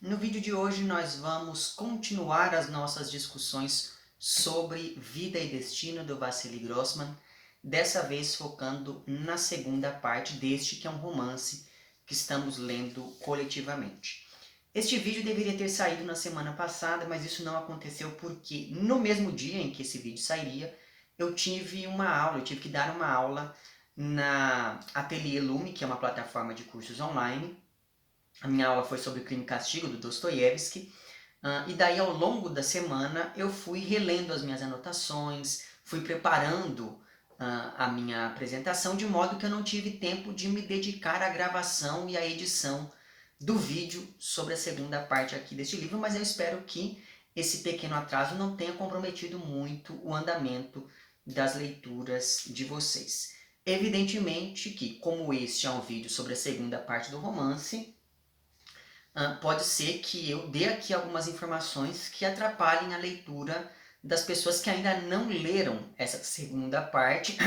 No vídeo de hoje nós vamos continuar as nossas discussões sobre Vida e Destino do Wassily Grossman, dessa vez focando na segunda parte deste que é um romance que estamos lendo coletivamente. Este vídeo deveria ter saído na semana passada, mas isso não aconteceu porque no mesmo dia em que esse vídeo sairia, eu tive que dar uma aula na Ateliê Lume, que é uma plataforma de cursos online. A minha aula foi sobre Crime e Castigo, do Dostoiévski, e daí ao longo da semana eu fui relendo as minhas anotações, fui preparando a minha apresentação, de modo que eu não tive tempo de me dedicar à gravação e à edição do vídeo sobre a segunda parte aqui deste livro, mas eu espero que esse pequeno atraso não tenha comprometido muito o andamento das leituras de vocês. Evidentemente que, como este é um vídeo sobre a segunda parte do romance, pode ser que eu dê aqui algumas informações que atrapalhem a leitura das pessoas que ainda não leram essa segunda parte,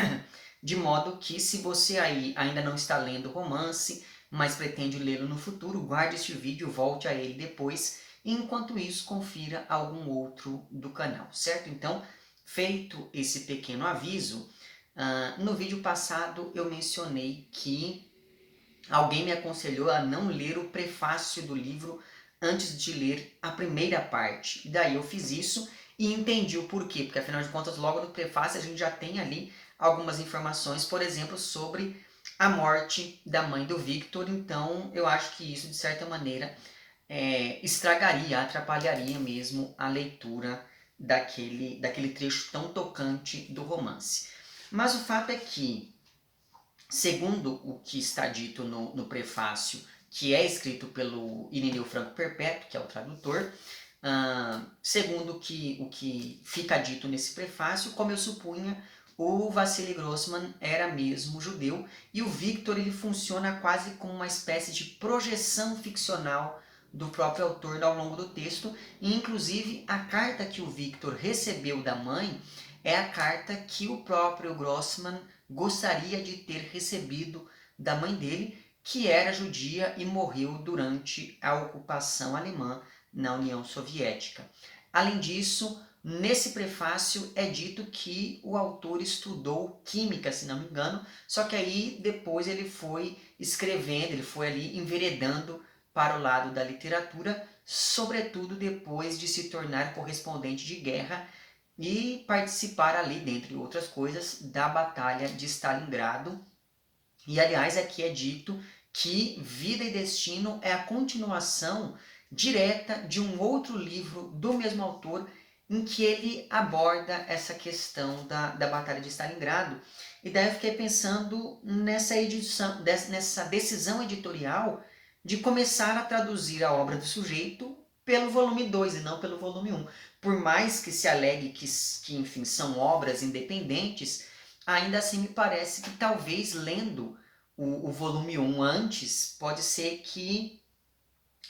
de modo que se você aí ainda não está lendo o romance, mas pretende lê-lo no futuro, guarde este vídeo, volte a ele depois, e enquanto isso confira algum outro do canal, certo? Então, feito esse pequeno aviso, no vídeo passado eu mencionei que alguém me aconselhou a não ler o prefácio do livro antes de ler a primeira parte. E daí eu fiz isso e entendi o porquê, porque afinal de contas, logo no prefácio a gente já tem ali algumas informações, por exemplo, sobre a morte da mãe do Victor. Então eu acho que isso, de certa maneira, estragaria, atrapalharia mesmo a leitura daquele trecho tão tocante do romance. Mas o fato é que, segundo o que está dito no prefácio, que é escrito pelo Irineu Franco Perpétuo, que é o tradutor, segundo o que fica dito nesse prefácio, como eu supunha, o Wassily Grossman era mesmo judeu, e o Victor ele funciona quase como uma espécie de projeção ficcional do próprio autor ao longo do texto, e inclusive a carta que o Victor recebeu da mãe é a carta que o próprio Grossman gostaria de ter recebido da mãe dele, que era judia e morreu durante a ocupação alemã na União Soviética. Além disso, nesse prefácio é dito que o autor estudou química, se não me engano, só que aí depois ele foi escrevendo, ele foi ali enveredando para o lado da literatura, sobretudo depois de se tornar correspondente de guerra e participar ali, dentre outras coisas, da Batalha de Stalingrado. E aliás, aqui é dito que Vida e Destino é a continuação direta de um outro livro do mesmo autor, em que ele aborda essa questão da Batalha de Stalingrado. E daí eu fiquei pensando nessa decisão editorial de começar a traduzir a obra do sujeito pelo volume 2 e não pelo volume 1. Por mais que se alegue que enfim, são obras independentes, ainda assim me parece que talvez lendo o volume 1 antes, pode ser que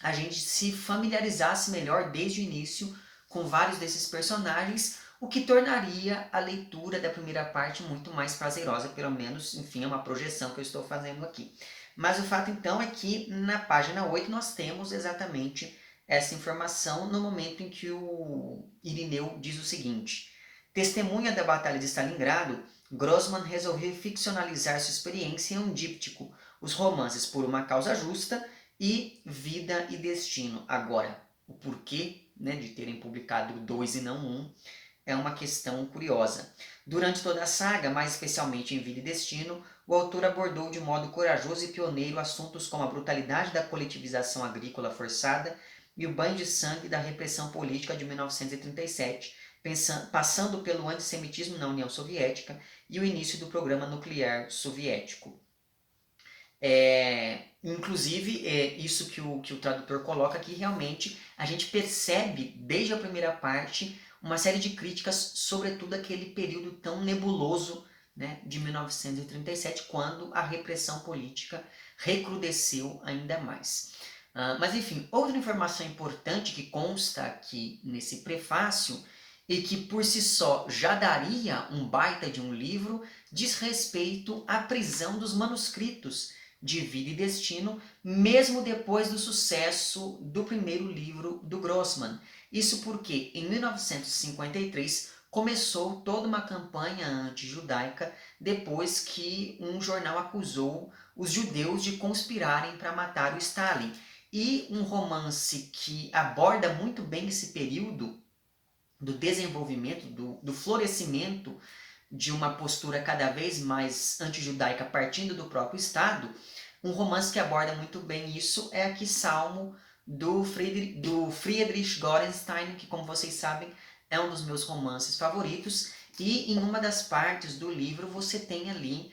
a gente se familiarizasse melhor desde o início com vários desses personagens, o que tornaria a leitura da primeira parte muito mais prazerosa, pelo menos, enfim, é uma projeção que eu estou fazendo aqui. Mas o fato então é que na página 8 nós temos exatamente essa informação no momento em que o Irineu diz o seguinte: testemunha da Batalha de Stalingrado, Grossman resolveu ficcionalizar sua experiência em um díptico, os romances Por uma Causa Justa e Vida e Destino. Agora, o porquê, né, de terem publicado 2 e não 1 é uma questão curiosa. Durante toda a saga, mais especialmente em Vida e Destino, o autor abordou de modo corajoso e pioneiro assuntos como a brutalidade da coletivização agrícola forçada e o banho de sangue da repressão política de 1937, passando pelo antissemitismo na União Soviética e o início do programa nuclear soviético. Inclusive, isso que o tradutor coloca aqui, realmente a gente percebe desde a primeira parte uma série de críticas, sobretudo aquele período tão nebuloso, né, de 1937, quando a repressão política recrudesceu ainda mais. Mas enfim, outra informação importante que consta aqui nesse prefácio e que por si só já daria um baita de um livro, diz respeito à prisão dos manuscritos de Vida e Destino, mesmo depois do sucesso do primeiro livro do Grossman. Isso porque, em 1953, começou toda uma campanha anti-judaica depois que um jornal acusou os judeus de conspirarem para matar o Stalin. E um romance que aborda muito bem esse período do desenvolvimento, do florescimento de uma postura cada vez mais antijudaica partindo do próprio Estado, um romance que aborda muito bem isso é aqui Salmo, do Friedrich Gorenstein, que, como vocês sabem, é um dos meus romances favoritos, e em uma das partes do livro você tem ali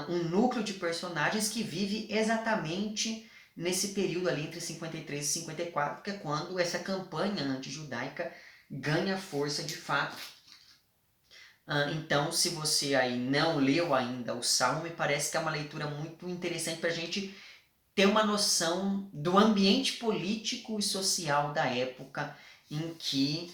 um núcleo de personagens que vive exatamente nesse período ali entre 53 e 54, que é quando essa campanha antijudaica ganha força de fato. Então, se você aí não leu ainda o Salmo, me parece que é uma leitura muito interessante para a gente ter uma noção do ambiente político e social da época em que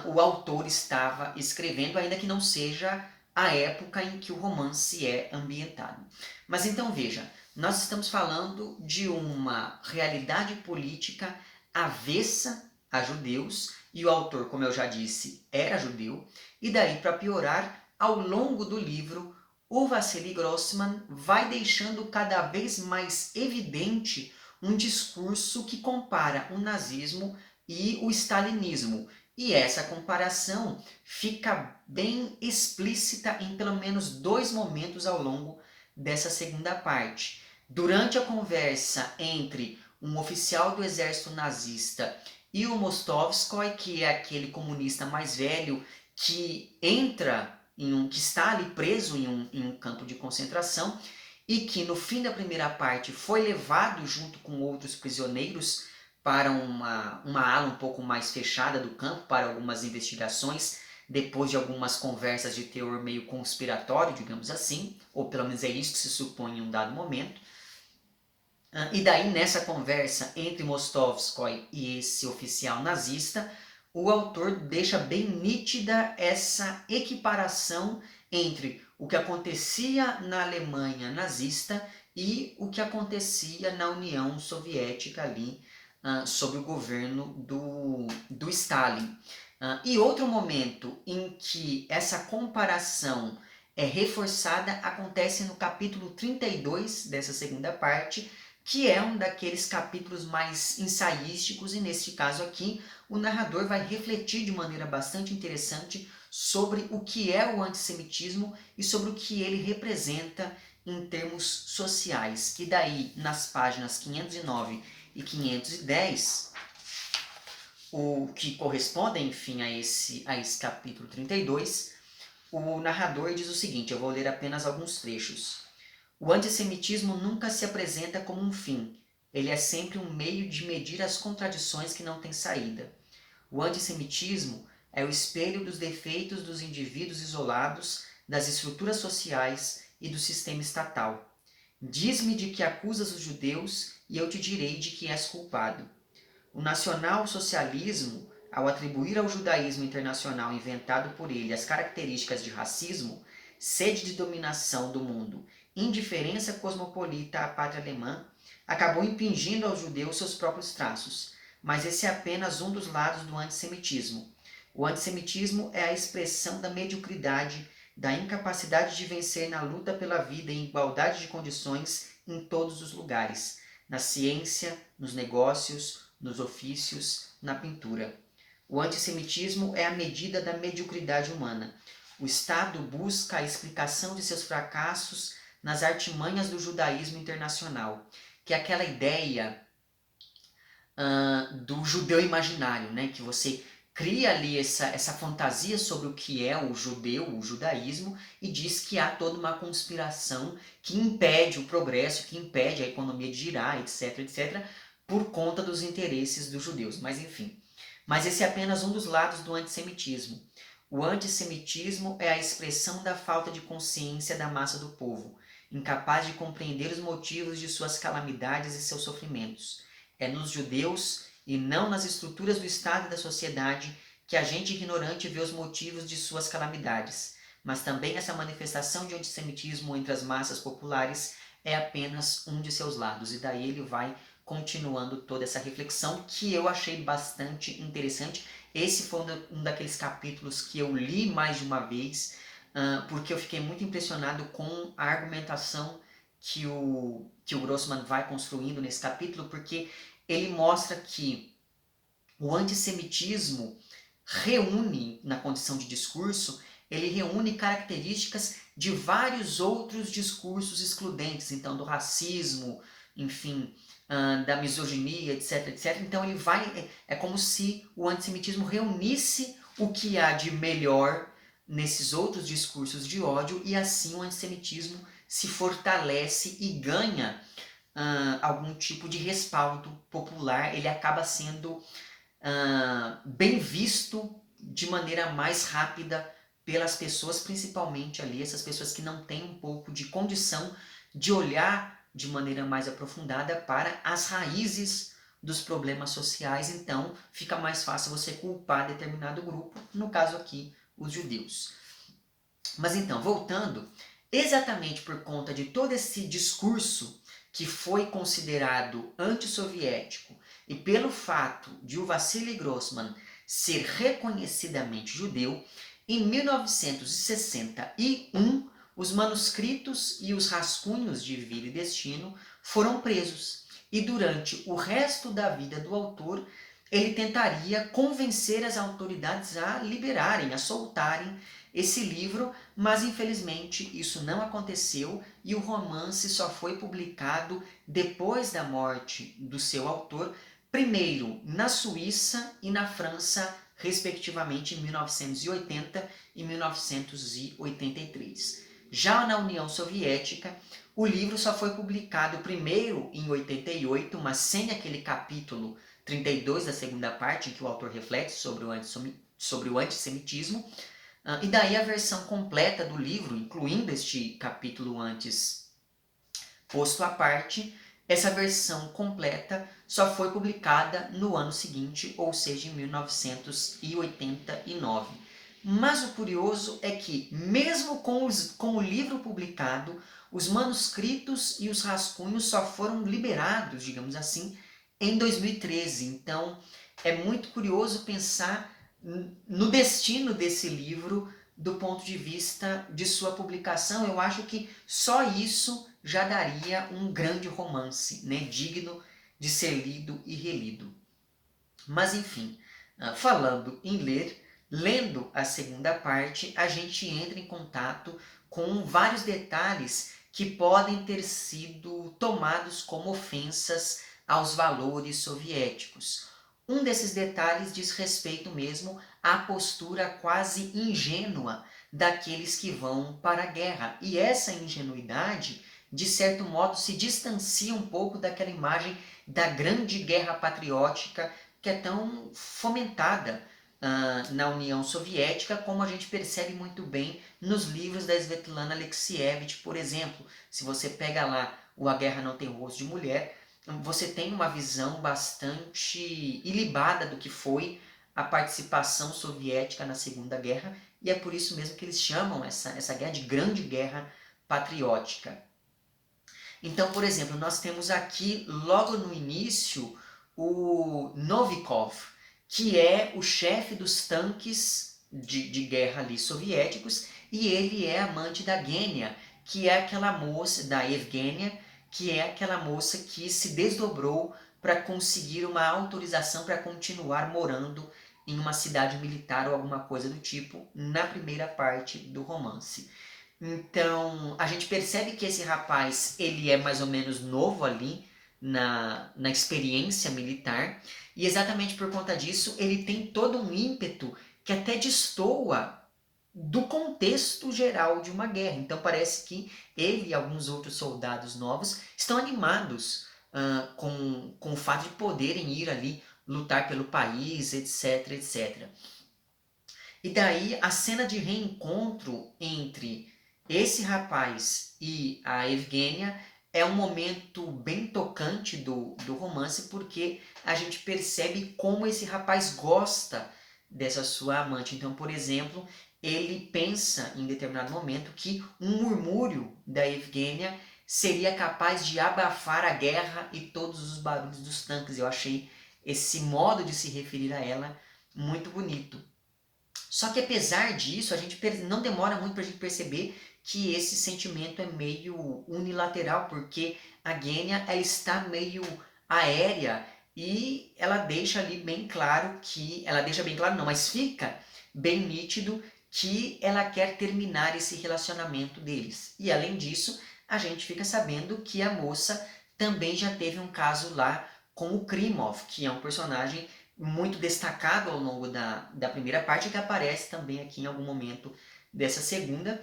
o autor estava escrevendo, ainda que não seja a época em que o romance é ambientado. Mas então veja, nós estamos falando de uma realidade política avessa a judeus, e o autor, como eu já disse, era judeu, e daí, para piorar, ao longo do livro, o Wassily Grossman vai deixando cada vez mais evidente um discurso que compara o nazismo e o stalinismo. E essa comparação fica bem explícita em pelo menos 2 momentos ao longo dessa segunda parte. Durante a conversa entre um oficial do exército nazista e o Mostovskoy, que é aquele comunista mais velho que que está ali preso em um campo de concentração e que no fim da primeira parte foi levado junto com outros prisioneiros para uma ala um pouco mais fechada do campo para algumas investigações, depois de algumas conversas de teor meio conspiratório, digamos assim, ou pelo menos é isso que se supõe em um dado momento. E daí, nessa conversa entre Mostovskoy e esse oficial nazista, o autor deixa bem nítida essa equiparação entre o que acontecia na Alemanha nazista e o que acontecia na União Soviética ali, sob o governo do Stalin. E outro momento em que essa comparação é reforçada acontece no capítulo 32 dessa segunda parte, que é um daqueles capítulos mais ensaísticos, e neste caso aqui o narrador vai refletir de maneira bastante interessante sobre o que é o antissemitismo e sobre o que ele representa em termos sociais. E daí, nas páginas 509 e 510, o que correspondem, enfim, a esse capítulo 32, o narrador diz o seguinte, eu vou ler apenas alguns trechos. O antissemitismo nunca se apresenta como um fim. Ele é sempre um meio de medir as contradições que não têm saída. O antissemitismo é o espelho dos defeitos dos indivíduos isolados, das estruturas sociais e do sistema estatal. Diz-me de que acusas os judeus e eu te direi de que és culpado. O nacional-socialismo, ao atribuir ao judaísmo internacional inventado por ele as características de racismo, sede de dominação do mundo, indiferença cosmopolita à pátria alemã, acabou impingindo aos judeus seus próprios traços. Mas esse é apenas um dos lados do antissemitismo. O antissemitismo é a expressão da mediocridade, da incapacidade de vencer na luta pela vida em igualdade de condições em todos os lugares, na ciência, nos negócios, nos ofícios, na pintura. O antissemitismo é a medida da mediocridade humana. O Estado busca a explicação de seus fracassos nas artimanhas do judaísmo internacional, que é aquela ideia do judeu imaginário, né? Que você cria ali essa fantasia sobre o que é o judeu, o judaísmo, e diz que há toda uma conspiração que impede o progresso, que impede a economia de girar, etc, etc, por conta dos interesses dos judeus. Mas enfim. Mas esse é apenas um dos lados do antissemitismo. O antissemitismo é a expressão da falta de consciência da massa do povo, incapaz de compreender os motivos de suas calamidades e seus sofrimentos. É nos judeus e não nas estruturas do Estado e da sociedade que a gente ignorante vê os motivos de suas calamidades. Mas também essa manifestação de antissemitismo entre as massas populares é apenas um de seus lados. E daí ele vai continuando toda essa reflexão que eu achei bastante interessante. Esse foi um daqueles capítulos que eu li mais de uma vez, porque eu fiquei muito impressionado com a argumentação que o Grossman vai construindo nesse capítulo, porque ele mostra que o antissemitismo reúne, na condição de discurso, ele reúne características de vários outros discursos excludentes, então do racismo, enfim, da misoginia, etc, etc. Então ele vai, é como se o antissemitismo reunisse o que há de melhor nesses outros discursos de ódio e assim o antissemitismo se fortalece e ganha algum tipo de respaldo popular, ele acaba sendo bem visto de maneira mais rápida pelas pessoas, principalmente ali essas pessoas que não têm um pouco de condição de olhar de maneira mais aprofundada para as raízes dos problemas sociais, então fica mais fácil você culpar determinado grupo, no caso aqui, os judeus. Mas então, voltando, exatamente por conta de todo esse discurso que foi considerado antissoviético e pelo fato de o Vassili Grossman ser reconhecidamente judeu, em 1961 os manuscritos e os rascunhos de Vida e Destino foram presos e durante o resto da vida do autor ele tentaria convencer as autoridades a liberarem, a soltarem esse livro, mas infelizmente isso não aconteceu e o romance só foi publicado depois da morte do seu autor, primeiro na Suíça e na França, respectivamente em 1980 e 1983. Já na União Soviética, o livro só foi publicado primeiro em 88, mas sem aquele capítulo 32 da segunda parte, em que o autor reflete sobre o antissemitismo. E daí a versão completa do livro, incluindo este capítulo antes posto à parte, essa versão completa só foi publicada no ano seguinte, ou seja, em 1989. Mas o curioso é que, mesmo com o livro publicado, os manuscritos e os rascunhos só foram liberados, digamos assim, em 2013. Então, é muito curioso pensar no destino desse livro do ponto de vista de sua publicação. Eu acho que só isso já daria um grande romance, né, digno de ser lido e relido. Mas enfim, falando em ler, lendo a segunda parte, a gente entra em contato com vários detalhes que podem ter sido tomados como ofensas aos valores soviéticos. Um desses detalhes diz respeito mesmo à postura quase ingênua daqueles que vão para a guerra. E essa ingenuidade, de certo modo, se distancia um pouco daquela imagem da grande guerra patriótica que é tão fomentada na União Soviética, como a gente percebe muito bem nos livros da Svetlana Alexievich, por exemplo. Se você pega lá o A Guerra Não Tem Rosto de Mulher, você tem uma visão bastante ilibada do que foi a participação soviética na Segunda Guerra, e é por isso mesmo que eles chamam essa guerra de Grande Guerra Patriótica. Então, por exemplo, nós temos aqui, logo no início, o Novikov, que é o chefe dos tanques de guerra ali soviéticos, e ele é amante da Genia, que é aquela moça, da Evgenia, que é aquela moça que se desdobrou para conseguir uma autorização para continuar morando em uma cidade militar ou alguma coisa do tipo, na primeira parte do romance. Então, a gente percebe que esse rapaz, ele é mais ou menos novo ali na experiência militar, e exatamente por conta disso, ele tem todo um ímpeto que até destoa do contexto geral de uma guerra. Então parece que ele e alguns outros soldados novos estão animados com o fato de poderem ir ali lutar pelo país, etc, etc. E daí a cena de reencontro entre esse rapaz e a Evgenia é um momento bem tocante do romance, porque a gente percebe como esse rapaz gosta dessa sua amante. Então, por exemplo, ele pensa em determinado momento que um murmúrio da Evgenia seria capaz de abafar a guerra e todos os barulhos dos tanques. Eu achei esse modo de se referir a ela muito bonito. Só que apesar disso, a gente não demora muito para a gente perceber que esse sentimento é meio unilateral, porque a Genya ela está meio aérea e ela deixa ali bem claro que, ela deixa bem claro não, mas fica bem nítido que ela quer terminar esse relacionamento deles. E além disso, a gente fica sabendo que a moça também já teve um caso lá com o Krimov, que é um personagem muito destacado ao longo da primeira parte, que aparece também aqui em algum momento dessa segunda.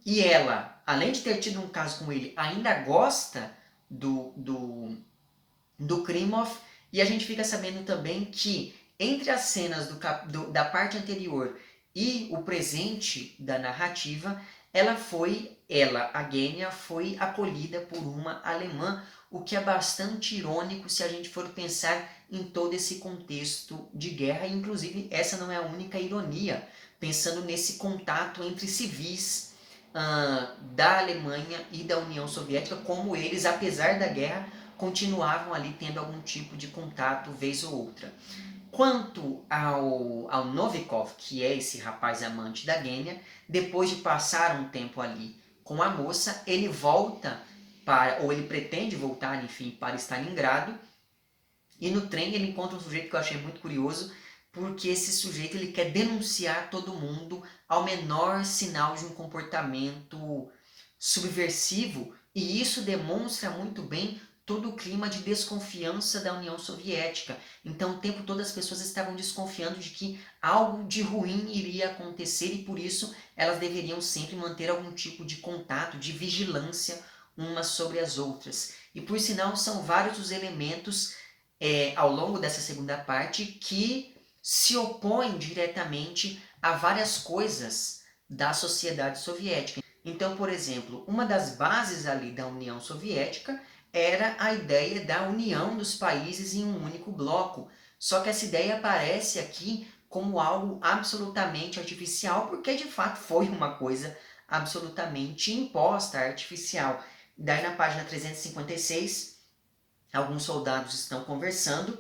E ela, além de ter tido um caso com ele, ainda gosta do Krimov, e a gente fica sabendo também que entre as cenas da parte anterior e o presente da narrativa, a Genya, foi acolhida por uma alemã, o que é bastante irônico se a gente for pensar em todo esse contexto de guerra, e inclusive essa não é a única ironia, pensando nesse contato entre civis da Alemanha e da União Soviética, como eles, apesar da guerra, continuavam ali tendo algum tipo de contato vez ou outra. Quanto ao Novikov, que é esse rapaz amante da Genya, depois de passar um tempo ali com a moça, ele volta ou ele pretende voltar, enfim, para Stalingrado, e no trem ele encontra um sujeito que eu achei muito curioso, porque esse sujeito ele quer denunciar todo mundo ao menor sinal de um comportamento subversivo, e isso demonstra muito bem todo o clima de desconfiança da União Soviética. Então, o tempo todo as pessoas estavam desconfiando de que algo de ruim iria acontecer, e por isso elas deveriam sempre manter algum tipo de contato, de vigilância umas sobre as outras. E por sinal, são vários os elementos ao longo dessa segunda parte que se opõem diretamente a várias coisas da sociedade soviética. Então, por exemplo, uma das bases ali da União Soviética era a ideia da união dos países em um único bloco. Só que essa ideia aparece aqui como algo absolutamente artificial, porque de fato foi uma coisa absolutamente imposta, artificial. Daí na página 356, alguns soldados estão conversando,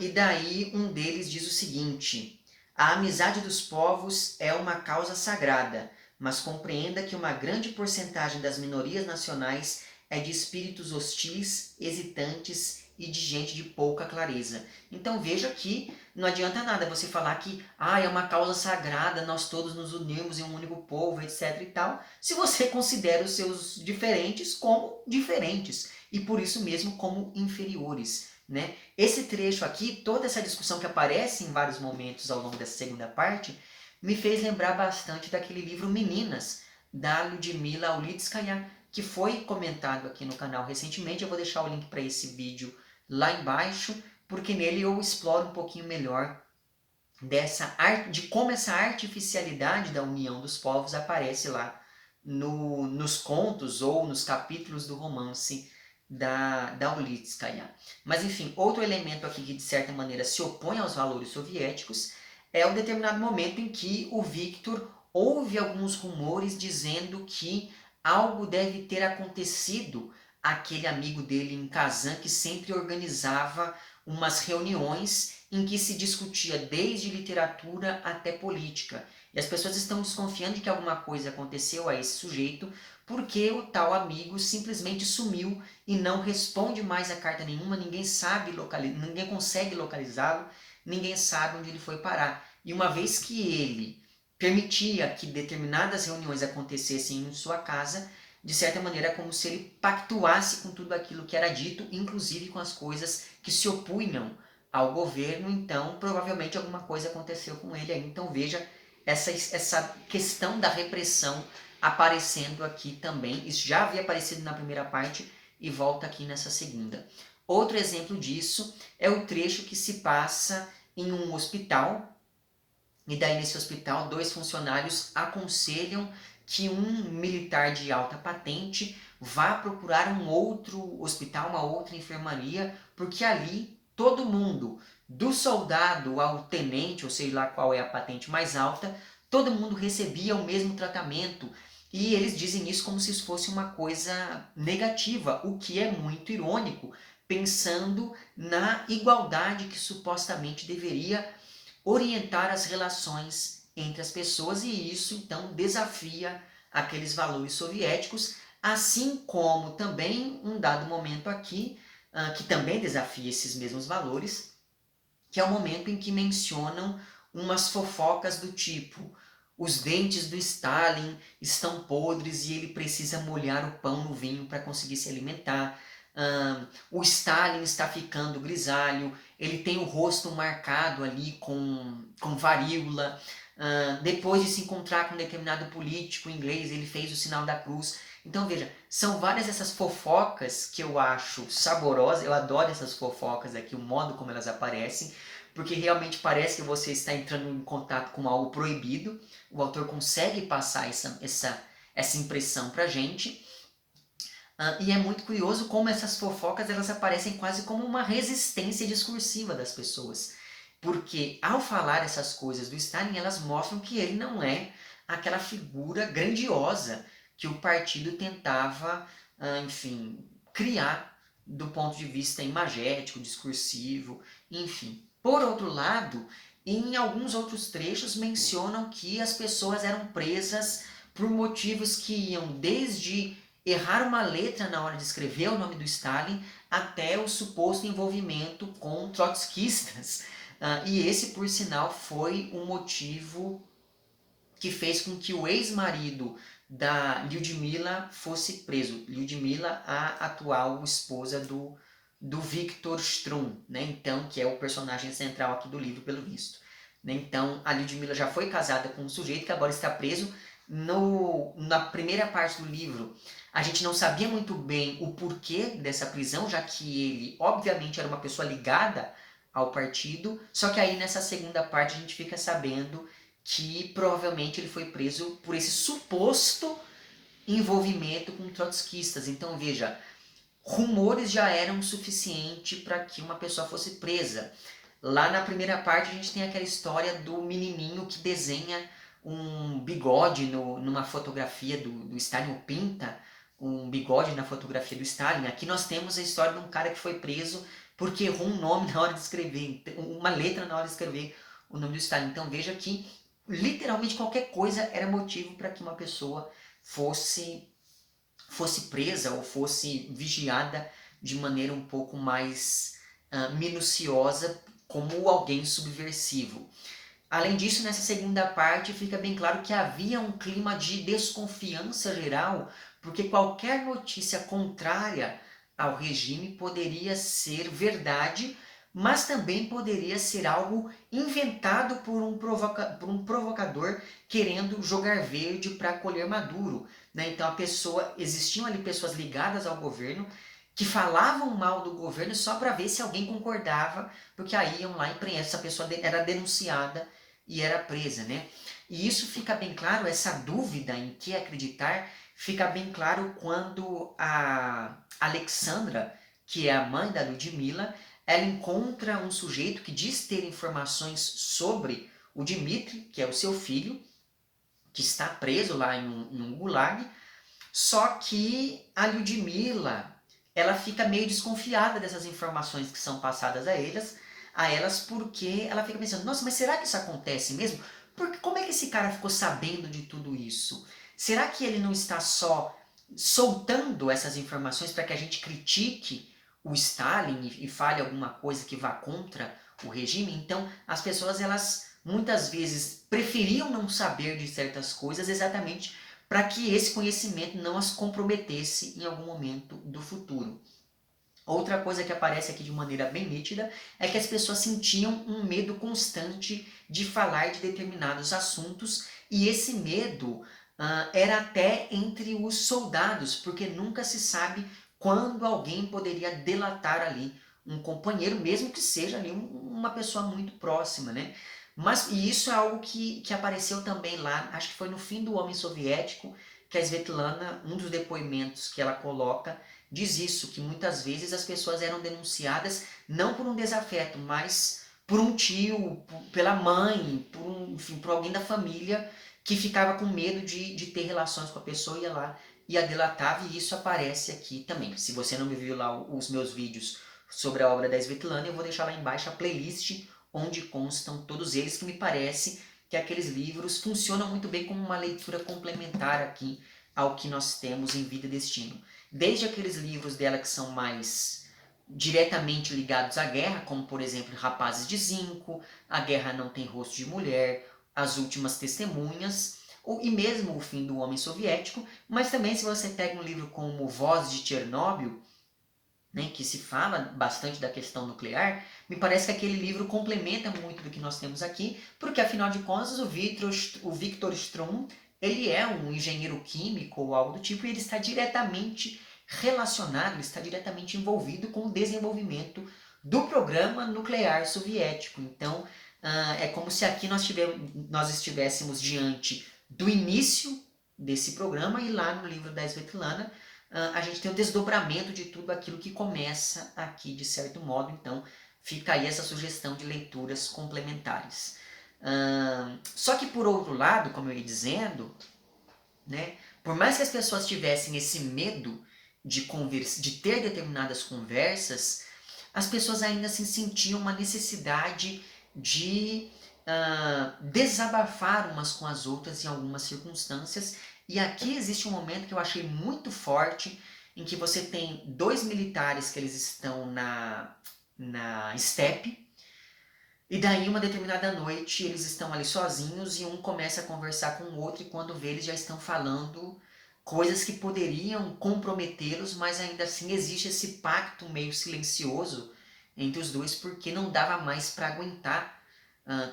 e daí um deles diz o seguinte: a amizade dos povos é uma causa sagrada, mas compreenda que uma grande porcentagem das minorias nacionais é de espíritos hostis, hesitantes e de gente de pouca clareza. Então veja que não adianta nada você falar que é uma causa sagrada, nós todos nos unimos em um único povo, etc e tal, se você considera os seus diferentes como diferentes e por isso mesmo como inferiores, né? Esse trecho aqui, toda essa discussão que aparece em vários momentos ao longo dessa segunda parte, me fez lembrar bastante daquele livro Meninas, da Ludmila Ulitskaya, que foi comentado aqui no canal recentemente. Eu vou deixar o link para esse vídeo lá embaixo, porque nele eu exploro um pouquinho melhor de como essa artificialidade da união dos povos aparece lá nos contos ou nos capítulos do romance da Ulitskaya. Mas enfim, outro elemento aqui que de certa maneira se opõe aos valores soviéticos é o determinado momento em que o Victor ouve alguns rumores dizendo que algo deve ter acontecido àquele amigo dele em Kazan, que sempre organizava umas reuniões em que se discutia desde literatura até política. E as pessoas estão desconfiando de que alguma coisa aconteceu a esse sujeito, porque o tal amigo simplesmente sumiu e não responde mais a carta nenhuma, ninguém consegue localizá-lo, ninguém sabe onde ele foi parar. E uma vez que ele permitia que determinadas reuniões acontecessem em sua casa, de certa maneira é como se ele pactuasse com tudo aquilo que era dito, inclusive com as coisas que se opunham ao governo. Então provavelmente alguma coisa aconteceu com ele aí. Então veja essa questão da repressão aparecendo aqui também. Isso já havia aparecido na primeira parte e volta aqui nessa segunda. Outro exemplo disso é o trecho que se passa em um hospital, e daí nesse hospital 2 funcionários aconselham que um militar de alta patente vá procurar um outro hospital, uma outra enfermaria, porque ali todo mundo, do soldado ao tenente, ou sei lá qual é a patente mais alta, todo mundo recebia o mesmo tratamento. E eles dizem isso como se isso fosse uma coisa negativa, o que é muito irônico, pensando na igualdade que supostamente deveria orientar as relações entre as pessoas, e isso então desafia aqueles valores soviéticos, assim como também um dado momento aqui, que também desafia esses mesmos valores, que é o momento em que mencionam umas fofocas do tipo: os dentes do Stalin estão podres e ele precisa molhar o pão no vinho para conseguir se alimentar. O Stalin está ficando grisalho, ele tem o rosto marcado ali com varíola. Depois de se encontrar com um determinado político inglês, ele fez o sinal da cruz. Então veja, são várias essas fofocas que eu acho saborosas, eu adoro essas fofocas aqui, o modo como elas aparecem, porque realmente parece que você está entrando em contato com algo proibido, o autor consegue passar essa impressão pra gente. E é muito curioso como essas fofocas elas aparecem quase como uma resistência discursiva das pessoas. Porque ao falar essas coisas do Stalin, elas mostram que ele não é aquela figura grandiosa que o partido tentava, enfim, criar do ponto de vista imagético, discursivo, enfim. Por outro lado, em alguns outros trechos mencionam que as pessoas eram presas por motivos que iam desde errar uma letra na hora de escrever o nome do Stalin até o suposto envolvimento com trotskistas. E esse, por sinal, foi um motivo que fez com que o ex-marido da Lyudmila fosse preso. Lyudmila, a atual esposa do Viktor Strum, né? Então, que é o personagem central aqui do livro, pelo visto. Então, a Lyudmila já foi casada com um sujeito que agora está preso. Na primeira parte do livro, a gente não sabia muito bem o porquê dessa prisão, já que ele, obviamente, era uma pessoa ligada ao partido, só que aí nessa segunda parte a gente fica sabendo que provavelmente ele foi preso por esse suposto envolvimento com trotskistas. Então veja, rumores já eram suficiente para que uma pessoa fosse presa. Lá na primeira parte a gente tem aquela história do menininho que desenha um bigode numa fotografia do Stalin, ou pinta um bigode na fotografia do Stalin. Aqui nós temos a história de um cara que foi preso porque errou um nome na hora de escrever, uma letra na hora de escrever o nome do Stalin. Então veja que literalmente qualquer coisa era motivo para que uma pessoa fosse presa ou fosse vigiada de maneira um pouco mais minuciosa como alguém subversivo. Além disso, nessa segunda parte fica bem claro que havia um clima de desconfiança geral, porque qualquer notícia contrária ao regime poderia ser verdade, mas também poderia ser algo inventado por um provocador querendo jogar verde para colher maduro. Né? Então existiam ali pessoas ligadas ao governo que falavam mal do governo só para ver se alguém concordava, porque aí iam lá e essa pessoa era denunciada e era presa, né? E isso fica bem claro, essa dúvida em que acreditar, fica bem claro quando a Alexandra, que é a mãe da Ludmila, ela encontra um sujeito que diz ter informações sobre o Dmitri, que é o seu filho, que está preso lá em um gulag, só que a Lyudmila, ela fica meio desconfiada dessas informações que são passadas a elas, porque ela fica pensando, nossa, mas será que isso acontece mesmo? Porque como é que esse cara ficou sabendo de tudo isso? Será que ele não está só soltando essas informações para que a gente critique o Stalin e fale alguma coisa que vá contra o regime? Então, as pessoas, elas muitas vezes preferiam não saber de certas coisas exatamente para que esse conhecimento não as comprometesse em algum momento do futuro. Outra coisa que aparece aqui de maneira bem nítida é que as pessoas sentiam um medo constante de falar de determinados assuntos, e esse medo era até entre os soldados, porque nunca se sabe quando alguém poderia delatar ali um companheiro, mesmo que seja ali uma pessoa muito próxima, né? E isso é algo que apareceu também lá, acho que foi no fim do Homem Soviético, que a Svetlana, um dos depoimentos que ela coloca, diz isso, que muitas vezes as pessoas eram denunciadas não por um desafeto, mas por um tio, pela mãe, enfim, por alguém da família que ficava com medo de ter relações com a pessoa, ia lá e a delatava, e isso aparece aqui também. Se você não me viu lá os meus vídeos sobre a obra da Svetlana, eu vou deixar lá embaixo a playlist onde constam todos eles, que me parece que aqueles livros funcionam muito bem como uma leitura complementar aqui ao que nós temos em Vida e Destino. Desde aqueles livros dela que são mais diretamente ligados à guerra, como por exemplo Rapazes de Zinco, A Guerra Não Tem Rosto de Mulher, As Últimas Testemunhas, e mesmo O Fim do Homem Soviético, mas também se você pega um livro como Voz de Chernobyl, né, que se fala bastante da questão nuclear, me parece que aquele livro complementa muito do que nós temos aqui, porque afinal de contas o Victor Strum, ele é um engenheiro químico ou algo do tipo, e ele está diretamente relacionado, ele está diretamente envolvido com o desenvolvimento do programa nuclear soviético. Então, é como se aqui nós estivéssemos diante do início desse programa, e lá no livro da Svetlana a gente tem o desdobramento de tudo aquilo que começa aqui, de certo modo. Então fica aí essa sugestão de leituras complementares. Só que por outro lado, como eu ia dizendo, né, por mais que as pessoas tivessem esse medo de ter determinadas conversas, as pessoas ainda assim sentiam uma necessidade de desabafar umas com as outras em algumas circunstâncias. E aqui existe um momento que eu achei muito forte, em que você tem dois militares que eles estão na estepe, e daí uma determinada noite eles estão ali sozinhos e um começa a conversar com o outro, e quando vê eles já estão falando coisas que poderiam comprometê-los, mas ainda assim existe esse pacto meio silencioso entre os dois, porque não dava mais para aguentar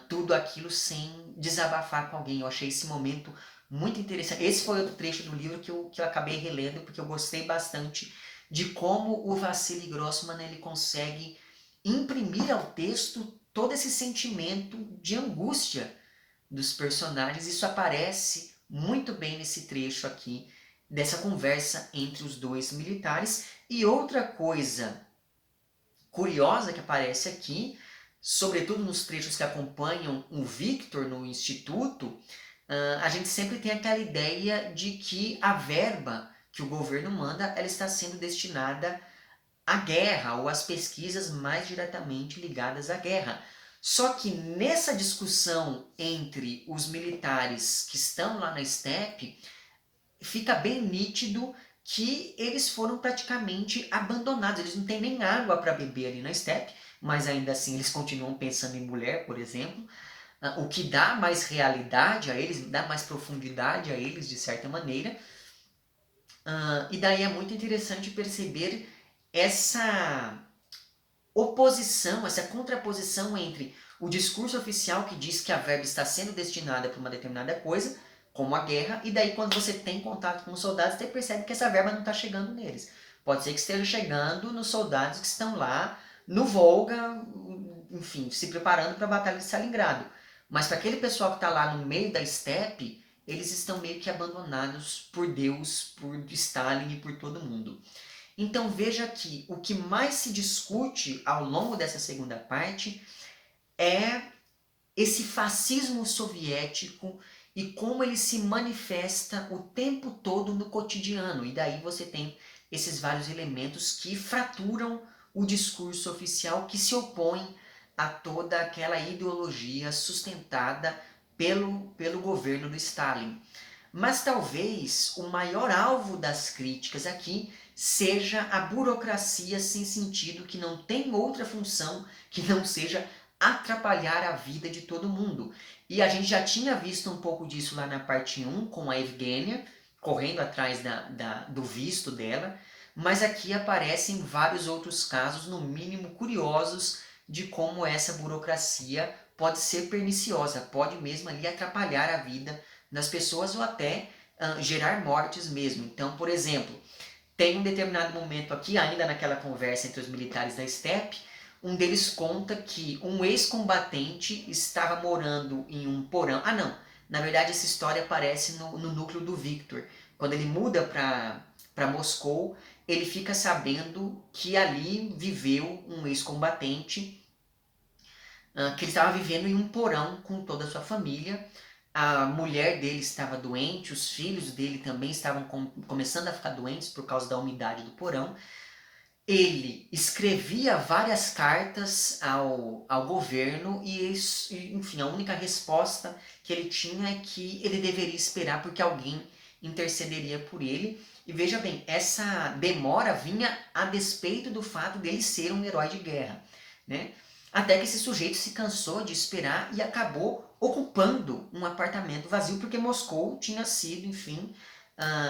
tudo aquilo sem desabafar com alguém. Eu achei esse momento muito interessante. Esse foi outro trecho do livro que eu acabei relendo, porque eu gostei bastante de como o Vassili Grossman ele consegue imprimir ao texto todo esse sentimento de angústia dos personagens. Isso aparece muito bem nesse trecho aqui, dessa conversa entre os dois militares. E outra coisa curiosa que aparece aqui, sobretudo nos trechos que acompanham o Victor no instituto, a gente sempre tem aquela ideia de que a verba que o governo manda, ela está sendo destinada à guerra ou às pesquisas mais diretamente ligadas à guerra. Só que nessa discussão entre os militares que estão lá na estepe, fica bem nítido que eles foram praticamente abandonados. Eles não têm nem água para beber ali na estepe, mas ainda assim eles continuam pensando em mulher, por exemplo, o que dá mais realidade a eles, dá mais profundidade a eles, de certa maneira. E daí é muito interessante perceber essa oposição, essa contraposição entre o discurso oficial que diz que a verba está sendo destinada para uma determinada coisa, como a guerra, e daí quando você tem contato com os soldados, você percebe que essa verba não está chegando neles. Pode ser que esteja chegando nos soldados que estão lá no Volga, enfim, se preparando para a Batalha de Stalingrado. Mas para aquele pessoal que está lá no meio da estepe, eles estão meio que abandonados por Deus, por Stalin e por todo mundo. Então veja que o que mais se discute ao longo dessa segunda parte é esse fascismo soviético e como ele se manifesta o tempo todo no cotidiano. E daí você tem esses vários elementos que fraturam o discurso oficial, que se opõe a toda aquela ideologia sustentada pelo governo do Stalin. Mas talvez o maior alvo das críticas aqui seja a burocracia sem sentido, que não tem outra função que não seja atrapalhar a vida de todo mundo. E a gente já tinha visto um pouco disso lá na parte 1, com a Evgenia, correndo atrás do visto dela, mas aqui aparecem vários outros casos, no mínimo curiosos, de como essa burocracia pode ser perniciosa, pode mesmo ali atrapalhar a vida das pessoas ou até gerar mortes mesmo. Então, por exemplo, tem um determinado momento aqui, ainda naquela conversa entre os militares da estepe, um deles conta que um ex-combatente estava morando em um porão. Ah, não. Na verdade, essa história aparece no núcleo do Victor. Quando ele muda para Moscou, ele fica sabendo que ali viveu um ex-combatente, que ele estava vivendo em um porão com toda a sua família. a mulher dele estava doente, os filhos dele também estavam começando a ficar doentes por causa da umidade do porão. Ele escrevia várias cartas ao governo e, enfim, a única resposta que ele tinha é que ele deveria esperar porque alguém intercederia por ele. E veja bem, essa demora vinha a despeito do fato dele ser um herói de guerra, né? Até que esse sujeito se cansou de esperar e acabou ocupando um apartamento vazio, porque Moscou tinha sido, enfim,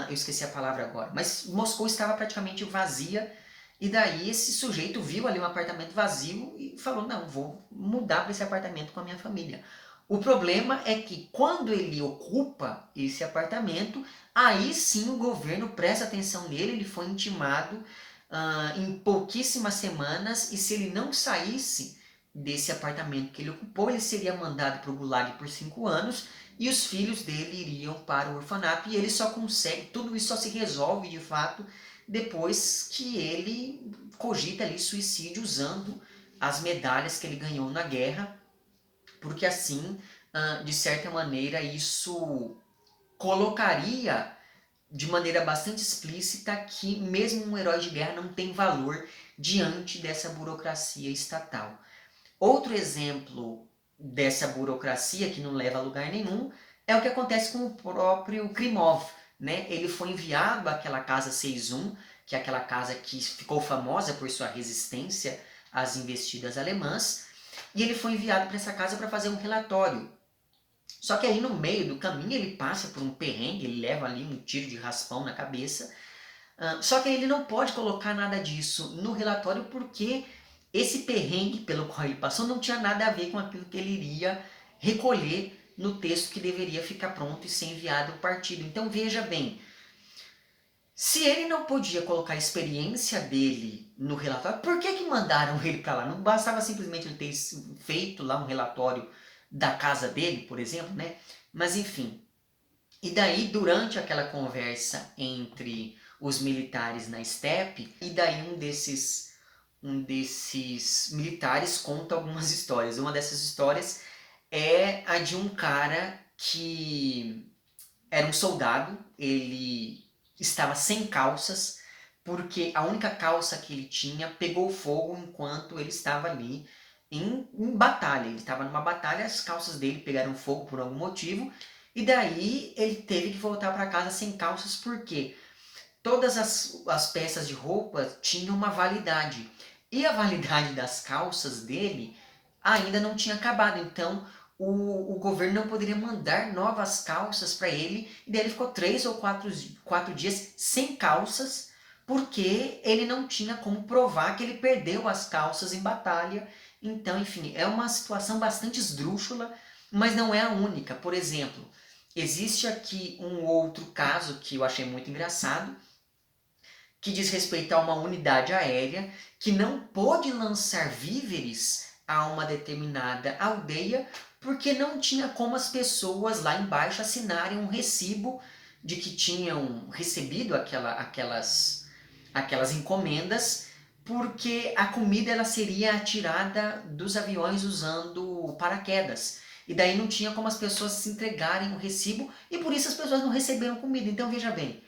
eu esqueci a palavra agora, mas Moscou estava praticamente vazia. E daí esse sujeito viu ali um apartamento vazio e falou, não, vou mudar para esse apartamento com a minha família. O problema é que quando ele ocupa esse apartamento, aí sim o governo presta atenção nele, ele foi intimado em pouquíssimas semanas, e se ele não saísse desse apartamento que ele ocupou, ele seria mandado para o Gulag por 5 anos, e os filhos dele iriam para o orfanato, e ele só consegue, tudo isso só se resolve de fato depois que ele cogita ali suicídio usando as medalhas que ele ganhou na guerra, porque assim, de certa maneira, isso colocaria de maneira bastante explícita que mesmo um herói de guerra não tem valor diante dessa burocracia estatal. Outro exemplo dessa burocracia que não leva a lugar nenhum é o que acontece com o próprio Krimov, né? Ele foi enviado àquela casa 6-1, que é aquela casa que ficou famosa por sua resistência às investidas alemãs, e ele foi enviado para essa casa para fazer um relatório. Só que aí no meio do caminho ele passa por um perrengue, ele leva ali um tiro de raspão na cabeça, só que ele não pode colocar nada disso no relatório porque esse perrengue pelo qual ele passou não tinha nada a ver com aquilo que ele iria recolher no texto que deveria ficar pronto e ser enviado ao partido. Então veja bem, se ele não podia colocar a experiência dele no relatório, por que mandaram ele para lá? Não bastava simplesmente ele ter feito lá um relatório da casa dele, por exemplo, né? Mas enfim. E daí, durante aquela conversa entre os militares na estepe, e daí um desses militares conta algumas histórias. Uma dessas histórias é a de um cara que era um soldado, ele estava sem calças, porque a única calça que ele tinha pegou fogo enquanto ele estava ali em batalha. Ele estava numa batalha, as calças dele pegaram fogo por algum motivo, e daí ele teve que voltar para casa sem calças, porque todas as peças de roupa tinham uma validade. E a validade das calças dele ainda não tinha acabado. Então o governo não poderia mandar novas calças para ele. E daí ele ficou 3 ou 4 dias sem calças, porque ele não tinha como provar que ele perdeu as calças em batalha. Então, enfim, é uma situação bastante esdrúxula, mas não é a única. Por exemplo, existe aqui um outro caso que eu achei muito engraçado, que diz respeito a uma unidade aérea que não pôde lançar víveres a uma determinada aldeia porque não tinha como as pessoas lá embaixo assinarem um recibo de que tinham recebido aquelas encomendas, porque a comida ela seria atirada dos aviões usando paraquedas. E daí não tinha como as pessoas se entregarem o recibo e por isso as pessoas não receberam comida. Então veja bem,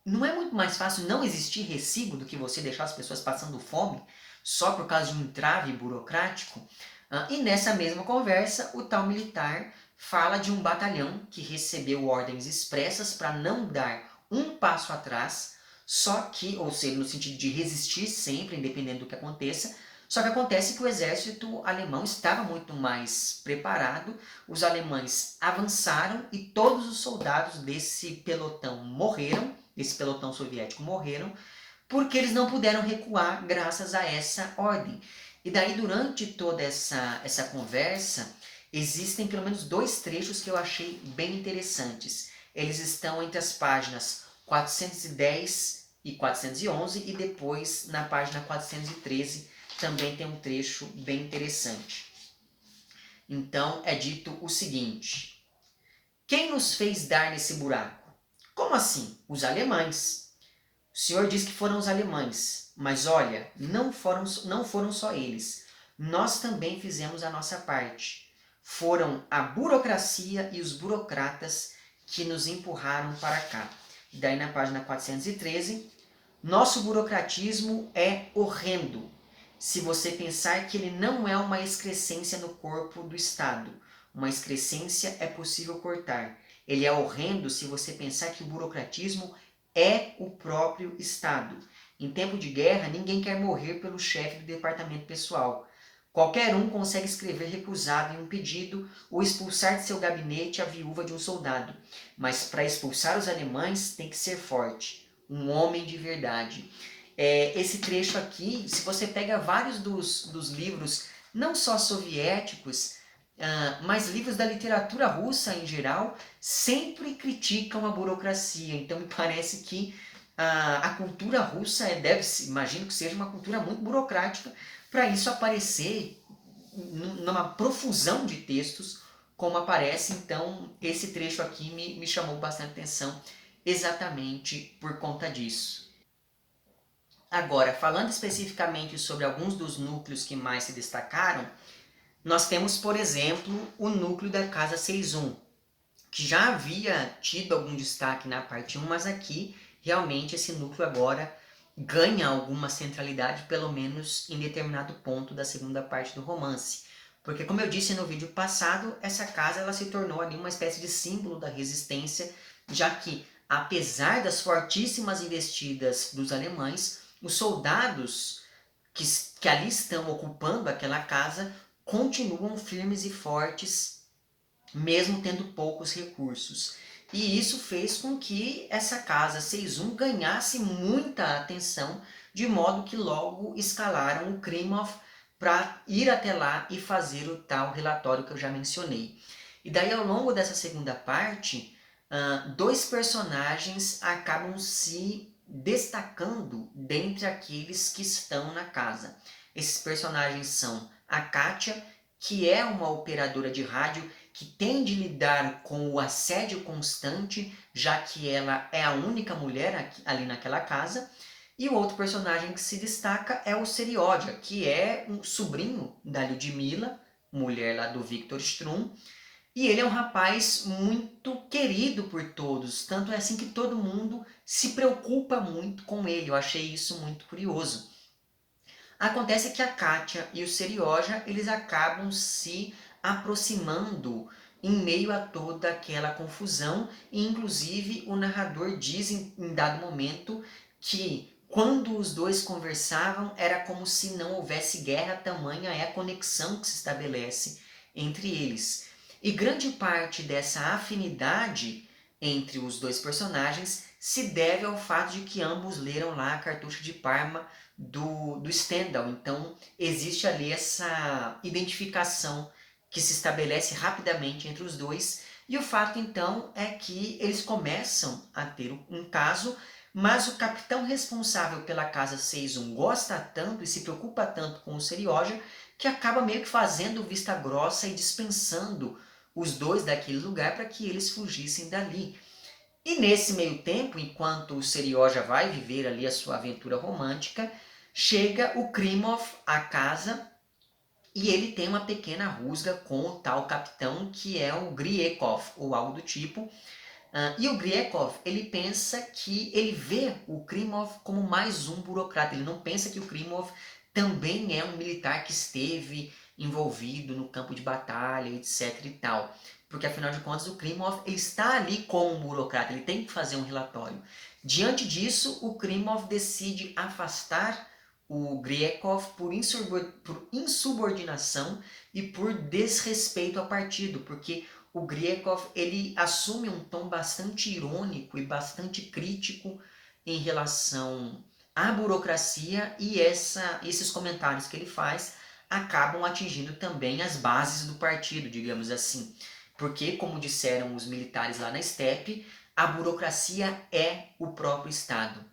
não é muito mais fácil não existir recibo do que você deixar as pessoas passando fome só por causa de um entrave burocrático? E nessa mesma conversa, o tal militar fala de um batalhão que recebeu ordens expressas para não dar um passo atrás, só que, ou seja, no sentido de resistir sempre, independente do que aconteça, só que acontece que o exército alemão estava muito mais preparado, os alemães avançaram e todos os soldados desse pelotão morreram, desse pelotão soviético morreram, porque eles não puderam recuar graças a essa ordem. E daí, durante toda essa conversa, existem pelo menos 2 trechos que eu achei bem interessantes. Eles estão entre as páginas 410 e 411 e depois na página 413 também tem um trecho bem interessante. Então é dito o seguinte: quem nos fez dar nesse buraco? Como assim? Os alemães. O senhor diz que foram os alemães, mas olha, não foram só eles. Nós também fizemos a nossa parte. foram a burocracia e os burocratas que nos empurraram para cá. E daí na página 413, nosso burocratismo é horrendo, se você pensar que ele não é uma excrescência no corpo do Estado. Uma excrescência é possível cortar. Ele é horrendo se você pensar que o burocratismo é o próprio Estado. Em tempo de guerra, ninguém quer morrer pelo chefe do departamento pessoal. Qualquer um consegue escrever recusado em um pedido ou expulsar de seu gabinete a viúva de um soldado. Mas para expulsar os alemães tem que ser forte, um homem de verdade. Esse trecho aqui, se você pega vários dos livros, não só soviéticos, mas livros da literatura russa em geral, sempre criticam a burocracia. Então me parece que a cultura russa imagino que seja uma cultura muito burocrática, para isso aparecer numa profusão de textos como aparece. Então esse trecho aqui me chamou bastante atenção exatamente por conta disso. Agora, falando especificamente sobre alguns dos núcleos que mais se destacaram, nós temos, por exemplo, o núcleo da Casa 61, que já havia tido algum destaque na parte 1, mas aqui realmente esse núcleo agora ganha alguma centralidade, pelo menos em determinado ponto da segunda parte do romance. Porque, como eu disse no vídeo passado, essa casa ela se tornou ali uma espécie de símbolo da resistência, já que, apesar das fortíssimas investidas dos alemães, os soldados que ali estão ocupando aquela casa continuam firmes e fortes, mesmo tendo poucos recursos. E isso fez com que essa casa 61 ganhasse muita atenção, de modo que logo escalaram o Krimov para ir até lá e fazer o tal relatório que eu já mencionei. E daí, ao longo dessa segunda parte, dois personagens acabam se destacando dentre aqueles que estão na casa. Esses personagens são a Kátia, que é uma operadora de rádio que tem de lidar com o assédio constante, já que ela é a única mulher ali naquela casa. E o outro personagem que se destaca é o Seriódia, que é um sobrinho da Lyudmila, mulher lá do Victor Strum. E ele é um rapaz muito querido por todos, tanto é assim que todo mundo se preocupa muito com ele. Eu achei isso muito curioso. Acontece que a Kátia e o Serioja, eles acabam se aproximando em meio a toda aquela confusão, e inclusive o narrador diz em dado momento que quando os dois conversavam era como se não houvesse guerra, tamanha é a conexão que se estabelece entre eles. E grande parte dessa afinidade entre os dois personagens se deve ao fato de que ambos leram lá a Cartucho de Parma do Stendhal. Então existe ali essa identificação que se estabelece rapidamente entre os dois, e o fato então é que eles começam a ter um caso, mas o capitão responsável pela Casa 61 gosta tanto e se preocupa tanto com o Serioja que acaba meio que fazendo vista grossa e dispensando os dois daquele lugar para que eles fugissem dali. E nesse meio tempo, enquanto o Serioja vai viver ali a sua aventura romântica, chega o Krimov à casa e ele tem uma pequena rusga com o tal capitão que é o Griekov, ou algo do tipo. E o Griekov, ele pensa que ele vê o Krimov como mais um burocrata. Ele não pensa que o Krimov também é um militar que esteve envolvido no campo de batalha, etc e tal. Porque afinal de contas o Krimov ele está ali como um burocrata, ele tem que fazer um relatório. Diante disso, o Krimov decide afastar o Griekov por insubordinação e por desrespeito ao partido, porque o Griekov ele assume um tom bastante irônico e bastante crítico em relação à burocracia, e esses comentários que ele faz acabam atingindo também as bases do partido, digamos assim. Porque, como disseram os militares lá na estepe, a burocracia é o próprio Estado.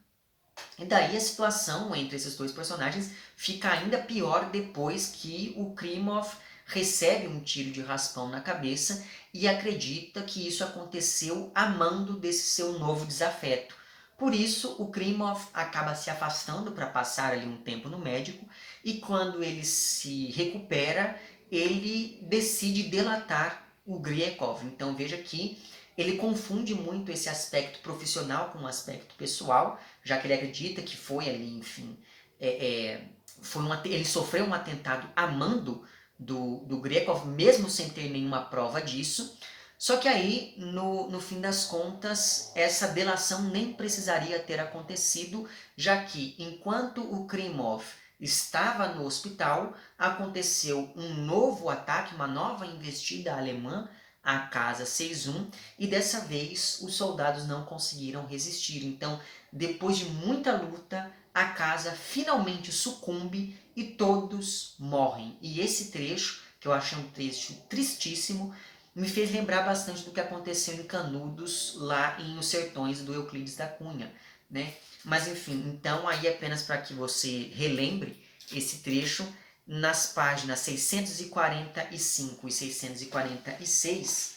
E daí a situação entre esses dois personagens fica ainda pior depois que o Krimov recebe um tiro de raspão na cabeça e acredita que isso aconteceu a mando desse seu novo desafeto. Por isso, o Krimov acaba se afastando para passar ali um tempo no médico, e quando ele se recupera, ele decide delatar o Griekov. Então veja que ele confunde muito esse aspecto profissional com o aspecto pessoal, já que ele acredita que foi ali, enfim, ele sofreu um atentado a mando do Griekov, mesmo sem ter nenhuma prova disso. Só que aí, no fim das contas, essa delação nem precisaria ter acontecido, já que enquanto o Krimov estava no hospital, aconteceu um novo ataque, uma nova investida alemã à Casa 61, e dessa vez os soldados não conseguiram resistir. Então, depois de muita luta, a casa finalmente sucumbe e todos morrem. E esse trecho, que eu achei um trecho tristíssimo, me fez lembrar bastante do que aconteceu em Canudos, lá em Os Sertões do Euclides da Cunha, né? Mas enfim, então aí apenas para que você relembre esse trecho, nas páginas 645 e 646,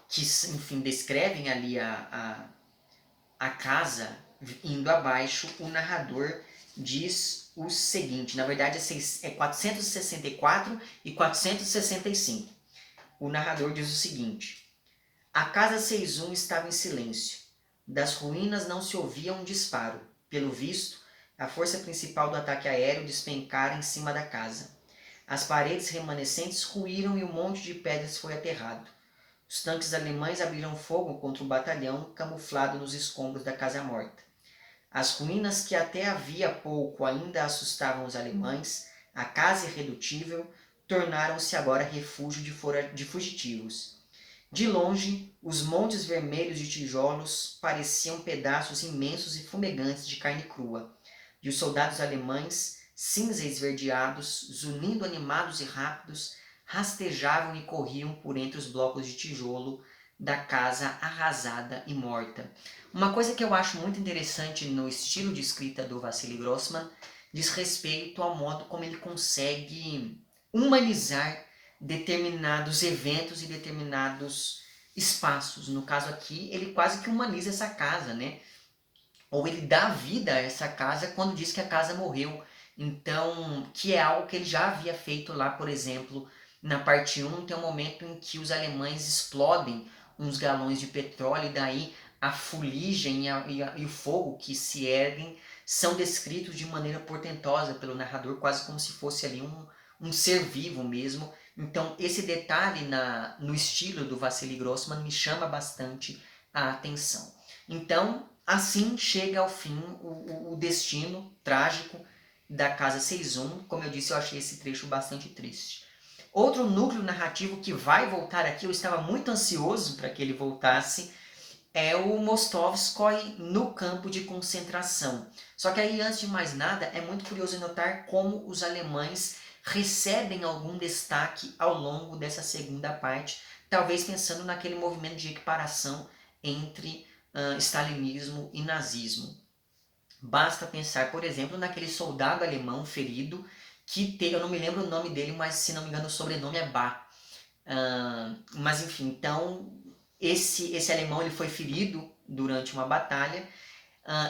que enfim descrevem ali a casa indo abaixo, o narrador diz o seguinte, na verdade é 464 e 465. O narrador diz o seguinte: a casa 61 estava em silêncio. Das ruínas não se ouvia um disparo. Pelo visto, a força principal do ataque aéreo despencara em cima da casa. As paredes remanescentes ruíram e um monte de pedras foi aterrado. Os tanques alemães abriram fogo contra o batalhão camuflado nos escombros da casa morta. As ruínas que até havia pouco ainda assustavam os alemães, a casa irredutível, tornaram-se agora refúgio de fugitivos. De longe, os montes vermelhos de tijolos pareciam pedaços imensos e fumegantes de carne crua, e os soldados alemães, cinza esverdeados, zunindo animados e rápidos, rastejavam e corriam por entre os blocos de tijolo da casa arrasada e morta. Uma coisa que eu acho muito interessante no estilo de escrita do Wassily Grossman diz respeito ao modo como ele consegue humanizar determinados eventos e determinados espaços. No caso aqui, ele quase que humaniza essa casa, né? Ou ele dá vida a essa casa quando diz que a casa morreu. Então, que é algo que ele já havia feito lá, por exemplo, na parte 1, tem um momento em que os alemães explodem uns galões de petróleo e daí a fuligem e o fogo que se erguem são descritos de maneira portentosa pelo narrador, quase como se fosse ali um ser vivo mesmo. Então esse detalhe no estilo do Wassily Grossman me chama bastante a atenção. Então assim chega ao fim o destino trágico da Casa 61. Como eu disse, eu achei esse trecho bastante triste. Outro núcleo narrativo que vai voltar aqui, eu estava muito ansioso para que ele voltasse, é o Mostovskoy no campo de concentração. Só que aí, antes de mais nada, é muito curioso notar como os alemães recebem algum destaque ao longo dessa segunda parte, talvez pensando naquele movimento de equiparação entre stalinismo e nazismo. Basta pensar, por exemplo, naquele soldado alemão ferido, eu não me lembro o nome dele, mas se não me engano o sobrenome é Bach. Mas enfim, então esse alemão ele foi ferido durante uma batalha,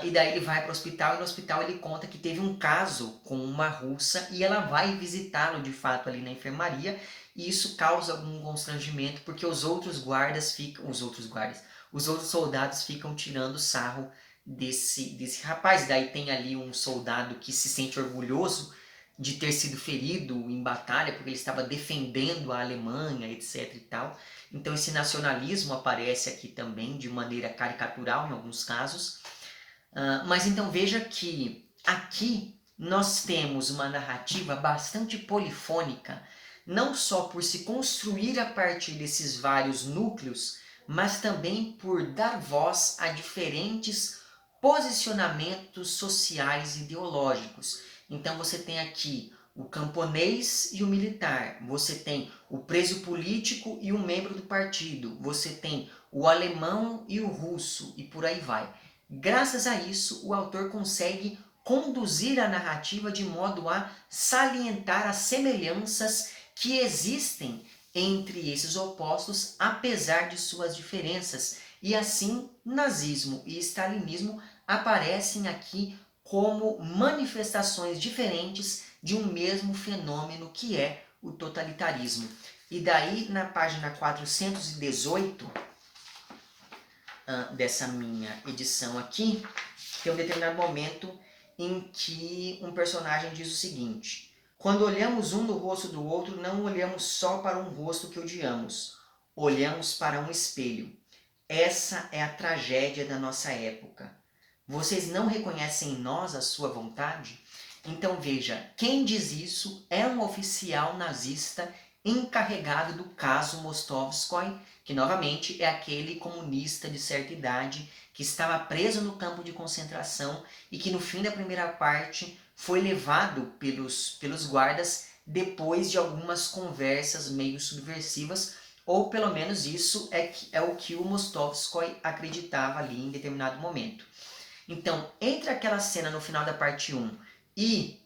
e daí ele vai para o hospital, e no hospital ele conta que teve um caso com uma russa e ela vai visitá-lo de fato ali na enfermaria, e isso causa algum constrangimento porque os outros soldados ficam tirando sarro desse rapaz. Daí tem ali um soldado que se sente orgulhoso de ter sido ferido em batalha porque ele estava defendendo a Alemanha, etc. e tal. Então esse nacionalismo aparece aqui também de maneira caricatural em alguns casos. Mas então veja que aqui nós temos uma narrativa bastante polifônica, não só por se construir a partir desses vários núcleos, mas também por dar voz a diferentes posicionamentos sociais e ideológicos. Então você tem aqui o camponês e o militar, você tem o preso político e o membro do partido, você tem o alemão e o russo, e por aí vai. Graças a isso, o autor consegue conduzir a narrativa de modo a salientar as semelhanças que existem entre esses opostos, apesar de suas diferenças. E assim, nazismo e stalinismo aparecem aqui como manifestações diferentes de um mesmo fenômeno que é o totalitarismo. E daí, na página 418 dessa minha edição aqui, tem um determinado momento em que um personagem diz o seguinte: quando olhamos um no rosto do outro, não olhamos só para um rosto que odiamos, olhamos para um espelho. Essa é a tragédia da nossa época. Vocês não reconhecem em nós a sua vontade? Então veja, quem diz isso é um oficial nazista encarregado do caso Mostovskoy, que novamente é aquele comunista de certa idade que estava preso no campo de concentração e que no fim da primeira parte foi levado pelos guardas depois de algumas conversas meio subversivas, ou pelo menos isso é o que o Mostovskoy acreditava ali em determinado momento. Então, entre aquela cena no final da parte 1 e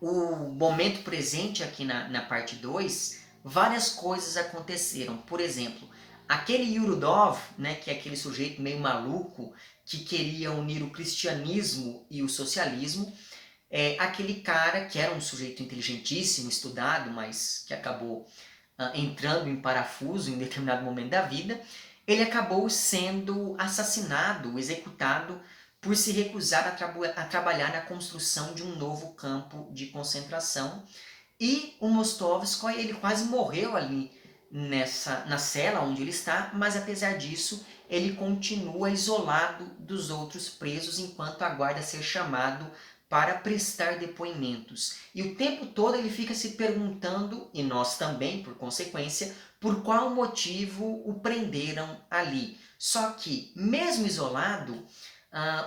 o momento presente aqui na parte 2, várias coisas aconteceram. Por exemplo, aquele Yurudov, né, que é aquele sujeito meio maluco que queria unir o cristianismo e o socialismo, aquele cara que era um sujeito inteligentíssimo, estudado, mas que acabou entrando em parafuso em determinado momento da vida, ele acabou sendo assassinado, executado, por se recusar a trabalhar na construção de um novo campo de concentração. E o Mostovskoy, ele quase morreu ali na cela onde ele está, mas apesar disso, ele continua isolado dos outros presos enquanto aguarda ser chamado para prestar depoimentos. E o tempo todo ele fica se perguntando, e nós também, por consequência, por qual motivo o prenderam ali. Só que, mesmo isolado,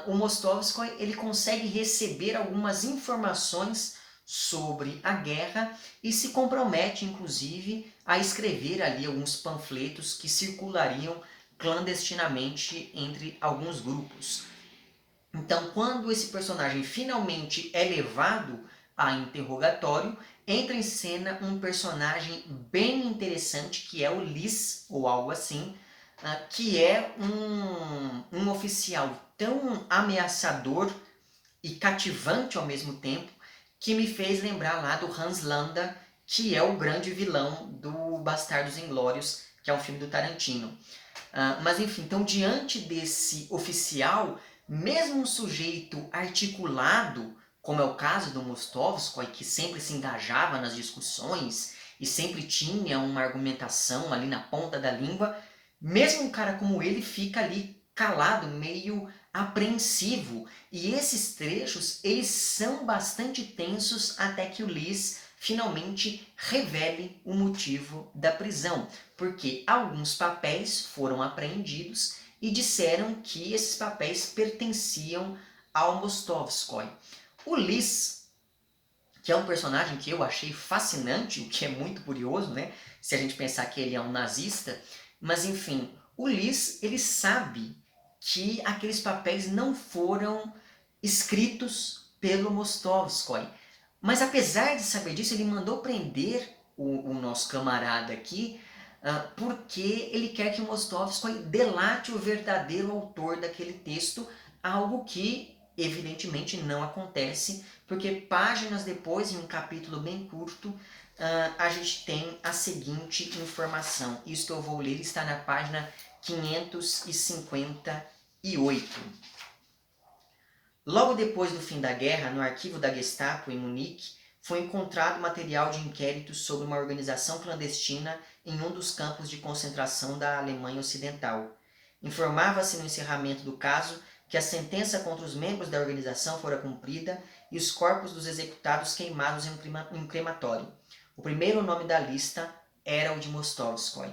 o Mostovskoy ele consegue receber algumas informações sobre a guerra e se compromete, inclusive, a escrever ali alguns panfletos que circulariam clandestinamente entre alguns grupos. Então, quando esse personagem finalmente é levado a interrogatório, entra em cena um personagem bem interessante que é o Lys, ou algo assim, que é um oficial tão ameaçador e cativante ao mesmo tempo, que me fez lembrar lá do Hans Landa, que é o grande vilão do Bastardos Inglórios, que é um filme do Tarantino. Mas enfim, então diante desse oficial, mesmo um sujeito articulado, como é o caso do Mostovskoy, que sempre se engajava nas discussões e sempre tinha uma argumentação ali na ponta da língua, mesmo um cara como ele fica ali calado, meio apreensivo. E esses trechos, eles são bastante tensos até que o Lys finalmente revele o motivo da prisão, porque alguns papéis foram apreendidos e disseram que esses papéis pertenciam ao Mostovskoy. O Lys, que é um personagem que eu achei fascinante, o que é muito curioso, né? Se a gente pensar que ele é um nazista, mas enfim, o Lys, ele sabe que aqueles papéis não foram escritos pelo Mostovskoy. Mas apesar de saber disso, ele mandou prender o nosso camarada aqui, porque ele quer que o Mostovskoy delate o verdadeiro autor daquele texto, algo que evidentemente não acontece, porque páginas depois, em um capítulo bem curto, a gente tem a seguinte informação. Isso que eu vou ler está na página 558. Logo depois do fim da guerra, no arquivo da Gestapo em Munique, foi encontrado material de inquérito sobre uma organização clandestina em um dos campos de concentração da Alemanha Ocidental. Informava-se no encerramento do caso que a sentença contra os membros da organização fora cumprida e os corpos dos executados queimados em um crematório. O primeiro nome da lista era o de Mostovskoy.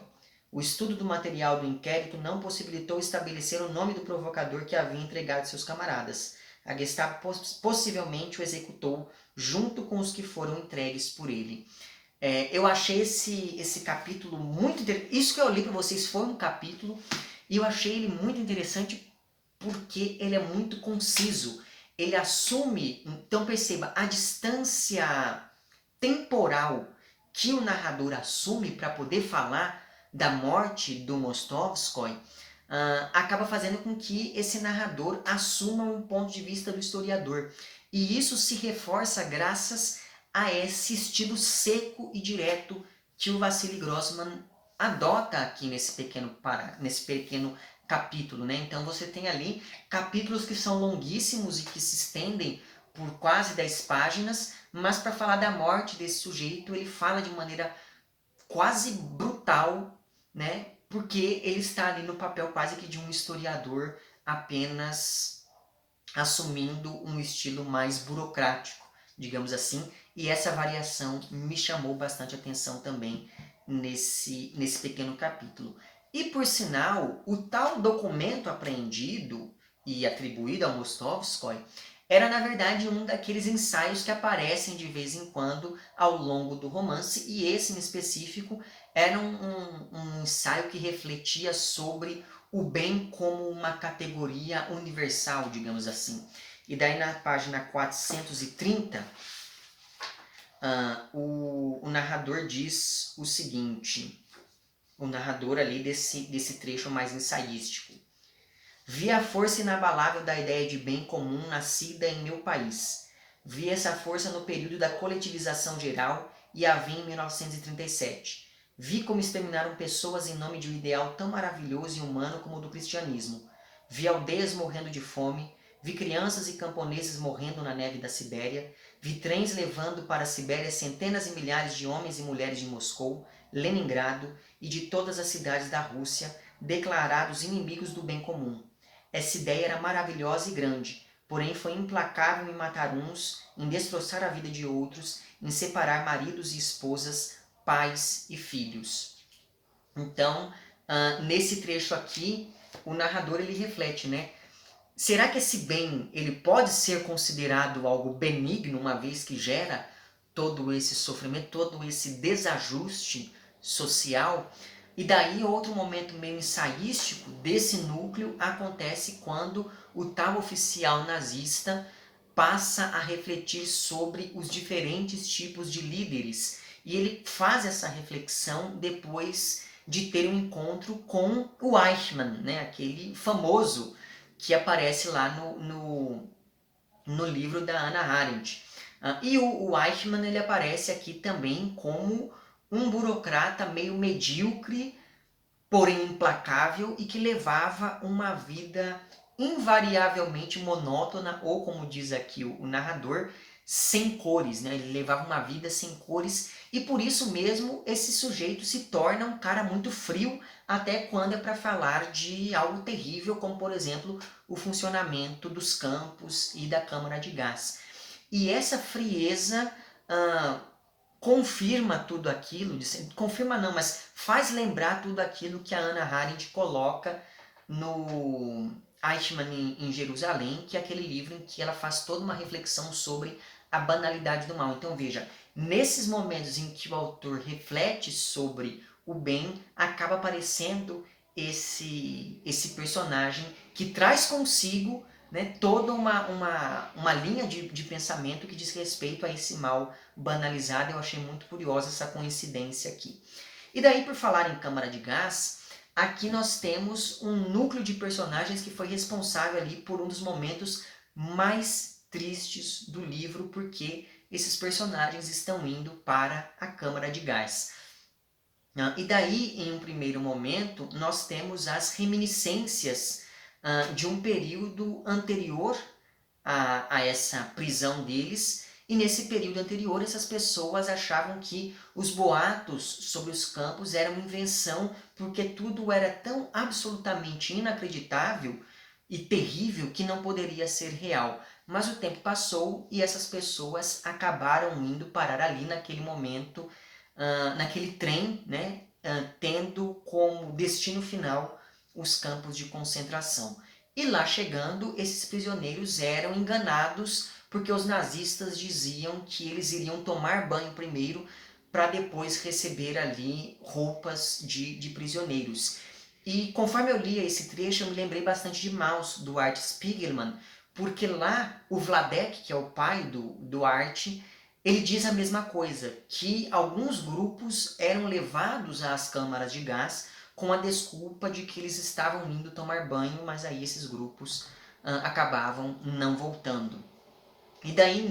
O estudo do material do inquérito não possibilitou estabelecer o nome do provocador que havia entregado seus camaradas. A Gestapo possivelmente o executou junto com os que foram entregues por ele. Eu achei esse capítulo muito interessante. Isso que eu li para vocês foi um capítulo e eu achei ele muito interessante porque ele é muito conciso. Ele assume, então perceba, a distância temporal que o narrador assume para poder falar da morte do Mostovskoy, acaba fazendo com que esse narrador assuma um ponto de vista do historiador. E isso se reforça graças a esse estilo seco e direto que o Vassili Grossman adota aqui nesse pequeno capítulo, né? Então você tem ali capítulos que são longuíssimos e que se estendem por quase 10 páginas, mas para falar da morte desse sujeito, ele fala de maneira quase brutal, né? Porque ele está ali no papel quase que de um historiador apenas assumindo um estilo mais burocrático, digamos assim, e essa variação me chamou bastante atenção também nesse pequeno capítulo. E por sinal, o tal documento apreendido e atribuído ao Mostovskoy era na verdade um daqueles ensaios que aparecem de vez em quando ao longo do romance, e esse em específico era um ensaio que refletia sobre o bem como uma categoria universal, digamos assim. E daí na página 430, o narrador diz o seguinte, o narrador ali desse trecho mais ensaístico. Vi a força inabalável da ideia de bem comum nascida em meu país. Vi essa força no período da coletivização geral e a vi em 1937. Vi como exterminaram pessoas em nome de um ideal tão maravilhoso e humano como o do cristianismo. Vi aldeias morrendo de fome, vi crianças e camponeses morrendo na neve da Sibéria, vi trens levando para a Sibéria centenas e milhares de homens e mulheres de Moscou, Leningrado e de todas as cidades da Rússia, declarados inimigos do bem comum. Essa ideia era maravilhosa e grande, porém foi implacável em matar uns, em destroçar a vida de outros, em separar maridos e esposas, pais e filhos. Então, nesse trecho aqui, o narrador ele reflete, né? Será que esse bem ele pode ser considerado algo benigno, uma vez que gera todo esse sofrimento, todo esse desajuste social? E daí outro momento meio ensaístico desse núcleo acontece quando o tal oficial nazista passa a refletir sobre os diferentes tipos de líderes. E ele faz essa reflexão depois de ter um encontro com o Eichmann, né? Aquele famoso que aparece lá no livro da Hannah Arendt. E o Eichmann ele aparece aqui também como um burocrata meio medíocre, porém implacável, e que levava uma vida invariavelmente monótona, ou como diz aqui o narrador, sem cores, né? Ele levava uma vida sem cores, e por isso mesmo esse sujeito se torna um cara muito frio, até quando é para falar de algo terrível, como por exemplo o funcionamento dos campos e da câmara de gás. E essa frieza confirma tudo aquilo, confirma não, mas faz lembrar tudo aquilo que a Hannah Arendt coloca no Eichmann em Jerusalém, que é aquele livro em que ela faz toda uma reflexão sobre a banalidade do mal. Então veja, nesses momentos em que o autor reflete sobre o bem, acaba aparecendo esse personagem que traz consigo, né, toda uma linha de pensamento que diz respeito a esse mal banalizado. Eu achei muito curiosa essa coincidência aqui. E daí, por falar em câmara de gás, aqui nós temos um núcleo de personagens que foi responsável ali por um dos momentos mais tristes do livro, porque esses personagens estão indo para a câmara de gás. E daí, em um primeiro momento, nós temos as reminiscências de um período anterior a essa prisão deles, e nesse período anterior essas pessoas achavam que os boatos sobre os campos eram invenção, porque tudo era tão absolutamente inacreditável e terrível que não poderia ser real. Mas o tempo passou e essas pessoas acabaram indo parar ali naquele momento, naquele trem, né, tendo como destino final os campos de concentração. E lá chegando, esses prisioneiros eram enganados porque os nazistas diziam que eles iriam tomar banho primeiro para depois receber ali roupas de prisioneiros. E conforme eu lia esse trecho, eu me lembrei bastante de Maus, do Art Spiegelman, porque lá o Vladek, que é o pai do Art, ele diz a mesma coisa, que alguns grupos eram levados às câmaras de gás com a desculpa de que eles estavam indo tomar banho, mas aí esses grupos acabavam não voltando. E daí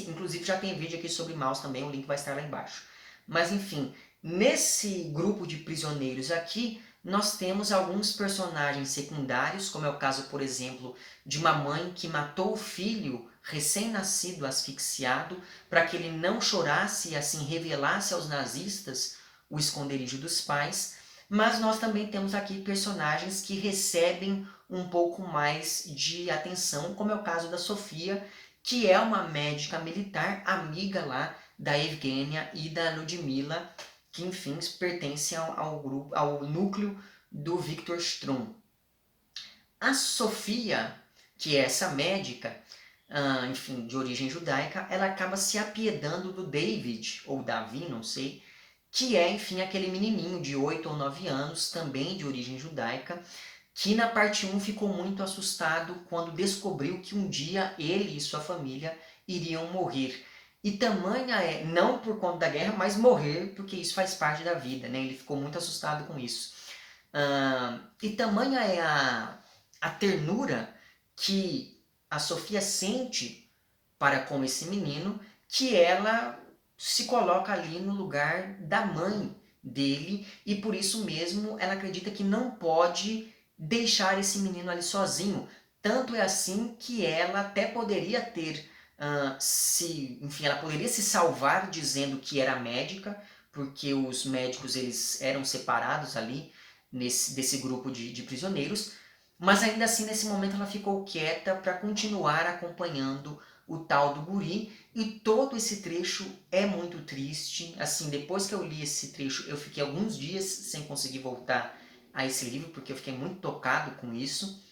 inclusive já tem vídeo aqui sobre Maus também, o link vai estar lá embaixo. Mas enfim, nesse grupo de prisioneiros aqui, nós temos alguns personagens secundários, como é o caso, por exemplo, de uma mãe que matou o filho recém-nascido asfixiado para que ele não chorasse e assim revelasse aos nazistas o esconderijo dos pais. Mas nós também temos aqui personagens que recebem um pouco mais de atenção, como é o caso da Sofia, que é uma médica militar, amiga lá da Evgenia e da Ludmila, que enfim pertence ao núcleo do Victor Strum. A Sofia, que é essa médica, enfim, de origem judaica, ela acaba se apiedando do David, ou Davi, não sei, que é, enfim, aquele menininho de 8 ou 9 anos, também de origem judaica, que na parte 1 ficou muito assustado quando descobriu que um dia ele e sua família iriam morrer. E tamanha é, não por conta da guerra, mas morrer, porque isso faz parte da vida, né? Ele ficou muito assustado com isso. E tamanha é a ternura que a Sofia sente para com esse menino, que ela se coloca ali no lugar da mãe dele, e por isso mesmo ela acredita que não pode deixar esse menino ali sozinho. Tanto é assim que ela até poderia ter enfim, ela poderia se salvar dizendo que era médica, porque os médicos eles eram separados ali desse grupo de prisioneiros, mas ainda assim nesse momento ela ficou quieta para continuar acompanhando o tal do guri, e todo esse trecho é muito triste. Assim, depois que eu li esse trecho, eu fiquei alguns dias sem conseguir voltar a esse livro, porque eu fiquei muito tocado com isso.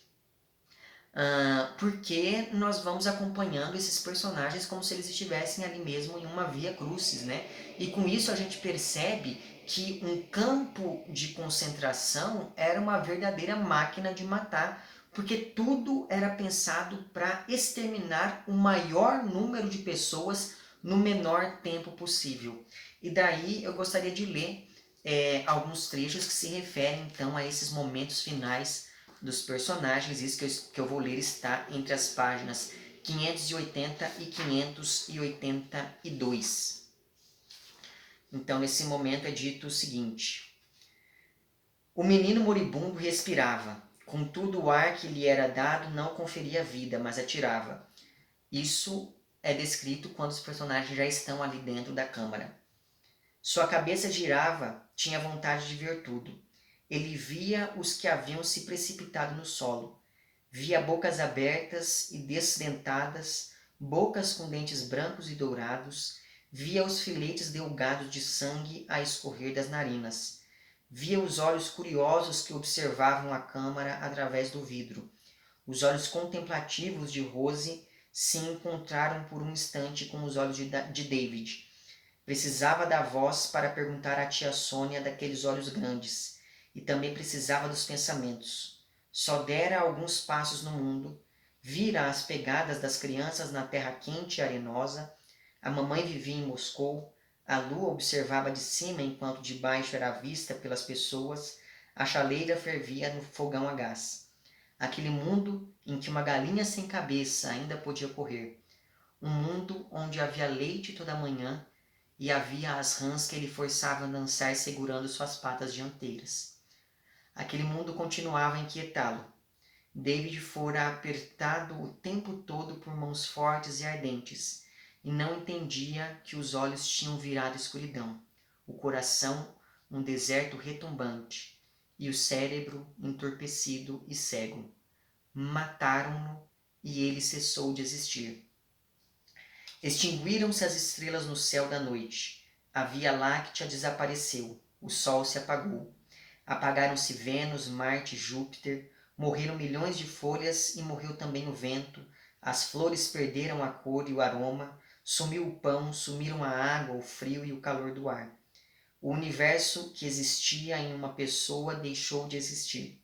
Porque nós vamos acompanhando esses personagens como se eles estivessem ali mesmo em uma via crucis, né? E com isso a gente percebe que um campo de concentração era uma verdadeira máquina de matar, porque tudo era pensado para exterminar o maior número de pessoas no menor tempo possível. E daí eu gostaria de ler alguns trechos que se referem então a esses momentos finais dos personagens. Isso que eu vou ler está entre as páginas 580 e 582. Então, nesse momento é dito o seguinte: o menino moribundo respirava, contudo o ar que lhe era dado não conferia vida, mas atirava. Isso é descrito quando os personagens já estão ali dentro da câmara. Sua cabeça girava, tinha vontade de ver tudo. Ele via os que haviam se precipitado no solo. Via bocas abertas e desdentadas, bocas com dentes brancos e dourados. Via os filetes delgados de sangue a escorrer das narinas. Via os olhos curiosos que observavam a câmara através do vidro. Os olhos contemplativos de Rose se encontraram por um instante com os olhos de David. Precisava da voz para perguntar à tia Sônia daqueles olhos grandes, e também precisava dos pensamentos. Só dera alguns passos no mundo, vira as pegadas das crianças na terra quente e arenosa, a mamãe vivia em Moscou, a lua observava de cima enquanto de baixo era vista pelas pessoas, a chaleira fervia no fogão a gás. Aquele mundo em que uma galinha sem cabeça ainda podia correr. Um mundo onde havia leite toda manhã, e havia as rãs que ele forçava a dançar segurando suas patas dianteiras. Aquele mundo continuava a inquietá-lo. David fora apertado o tempo todo por mãos fortes e ardentes, e não entendia que os olhos tinham virado escuridão, o coração um deserto retumbante, e o cérebro entorpecido e cego. Mataram-no e ele cessou de existir. Extinguiram-se as estrelas no céu da noite. A Via Láctea desapareceu. O Sol se apagou. Apagaram-se Vênus, Marte, Júpiter. Morreram milhões de folhas e morreu também o vento. As flores perderam a cor e o aroma. Sumiu o pão, sumiram a água, o frio e o calor do ar. O universo que existia em uma pessoa deixou de existir.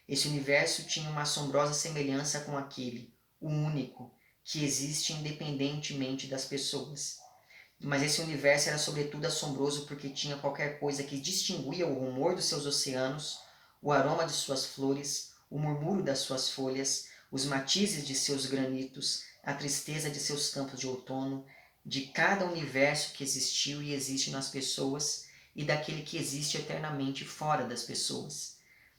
Esse universo tinha uma assombrosa semelhança com aquele, o único, que existe independentemente das pessoas. Mas esse universo era sobretudo assombroso porque tinha qualquer coisa que distinguia o rumor dos seus oceanos, o aroma de suas flores, o murmúrio das suas folhas, os matizes de seus granitos, a tristeza de seus campos de outono, de cada universo que existiu e existe nas pessoas e daquele que existe eternamente fora das pessoas.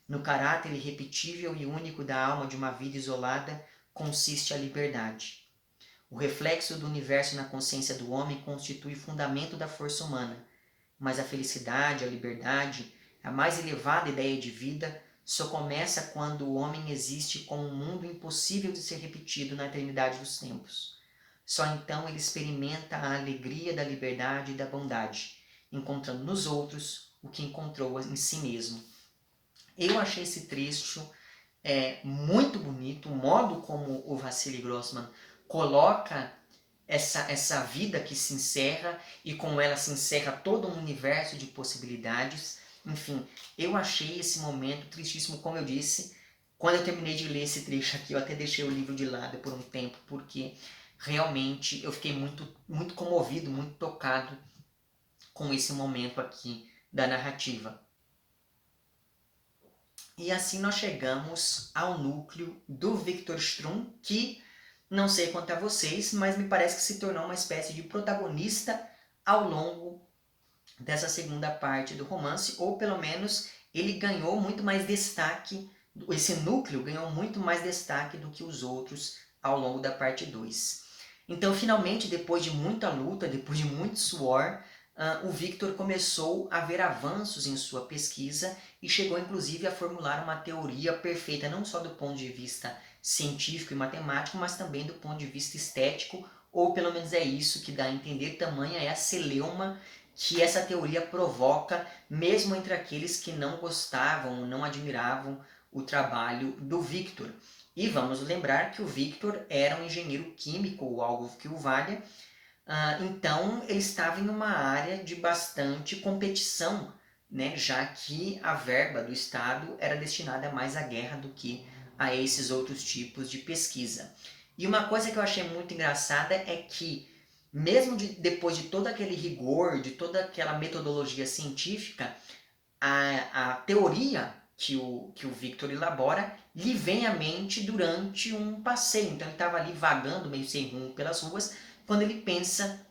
No caráter irrepetível e único da alma de uma vida isolada consiste a liberdade. O reflexo do universo na consciência do homem constitui o fundamento da força humana, mas a felicidade, a liberdade, a mais elevada ideia de vida, só começa quando o homem existe como um mundo impossível de ser repetido na eternidade dos tempos. Só então ele experimenta a alegria da liberdade e da bondade, encontrando nos outros o que encontrou em si mesmo. Eu achei esse trecho muito bonito, o modo como o Vassili Grossman coloca essa vida que se encerra e com ela se encerra todo um universo de possibilidades. Enfim, eu achei esse momento tristíssimo, como eu disse. Quando eu terminei de ler esse trecho aqui, eu até deixei o livro de lado por um tempo, porque realmente eu fiquei muito comovido, muito tocado com esse momento aqui da narrativa. E assim nós chegamos ao núcleo do Victor Strum, que não sei quanto a vocês, mas me parece que se tornou uma espécie de protagonista ao longo dessa segunda parte do romance, ou pelo menos ele ganhou muito mais destaque, esse núcleo ganhou muito mais destaque do que os outros ao longo da parte 2. Então, finalmente, depois de muita luta, depois de muito suor, o Victor começou a ver avanços em sua pesquisa e chegou inclusive a formular uma teoria perfeita, não só do ponto de vista científico e matemático, mas também do ponto de vista estético, ou pelo menos é isso que dá a entender, tamanha é a celeuma que essa teoria provoca, mesmo entre aqueles que não gostavam ou não admiravam o trabalho do Victor. E vamos lembrar que o Victor era um engenheiro químico, ou algo que o valha, então ele estava em uma área de bastante competição, né, já que a verba do Estado era destinada mais à guerra do que a esses outros tipos de pesquisa. E uma coisa que eu achei muito engraçada é que, mesmo depois de todo aquele rigor, de toda aquela metodologia científica, a teoria que o Victor elabora lhe vem à mente durante um passeio. Então ele estava ali vagando, meio sem rumo pelas ruas, quando ele pensa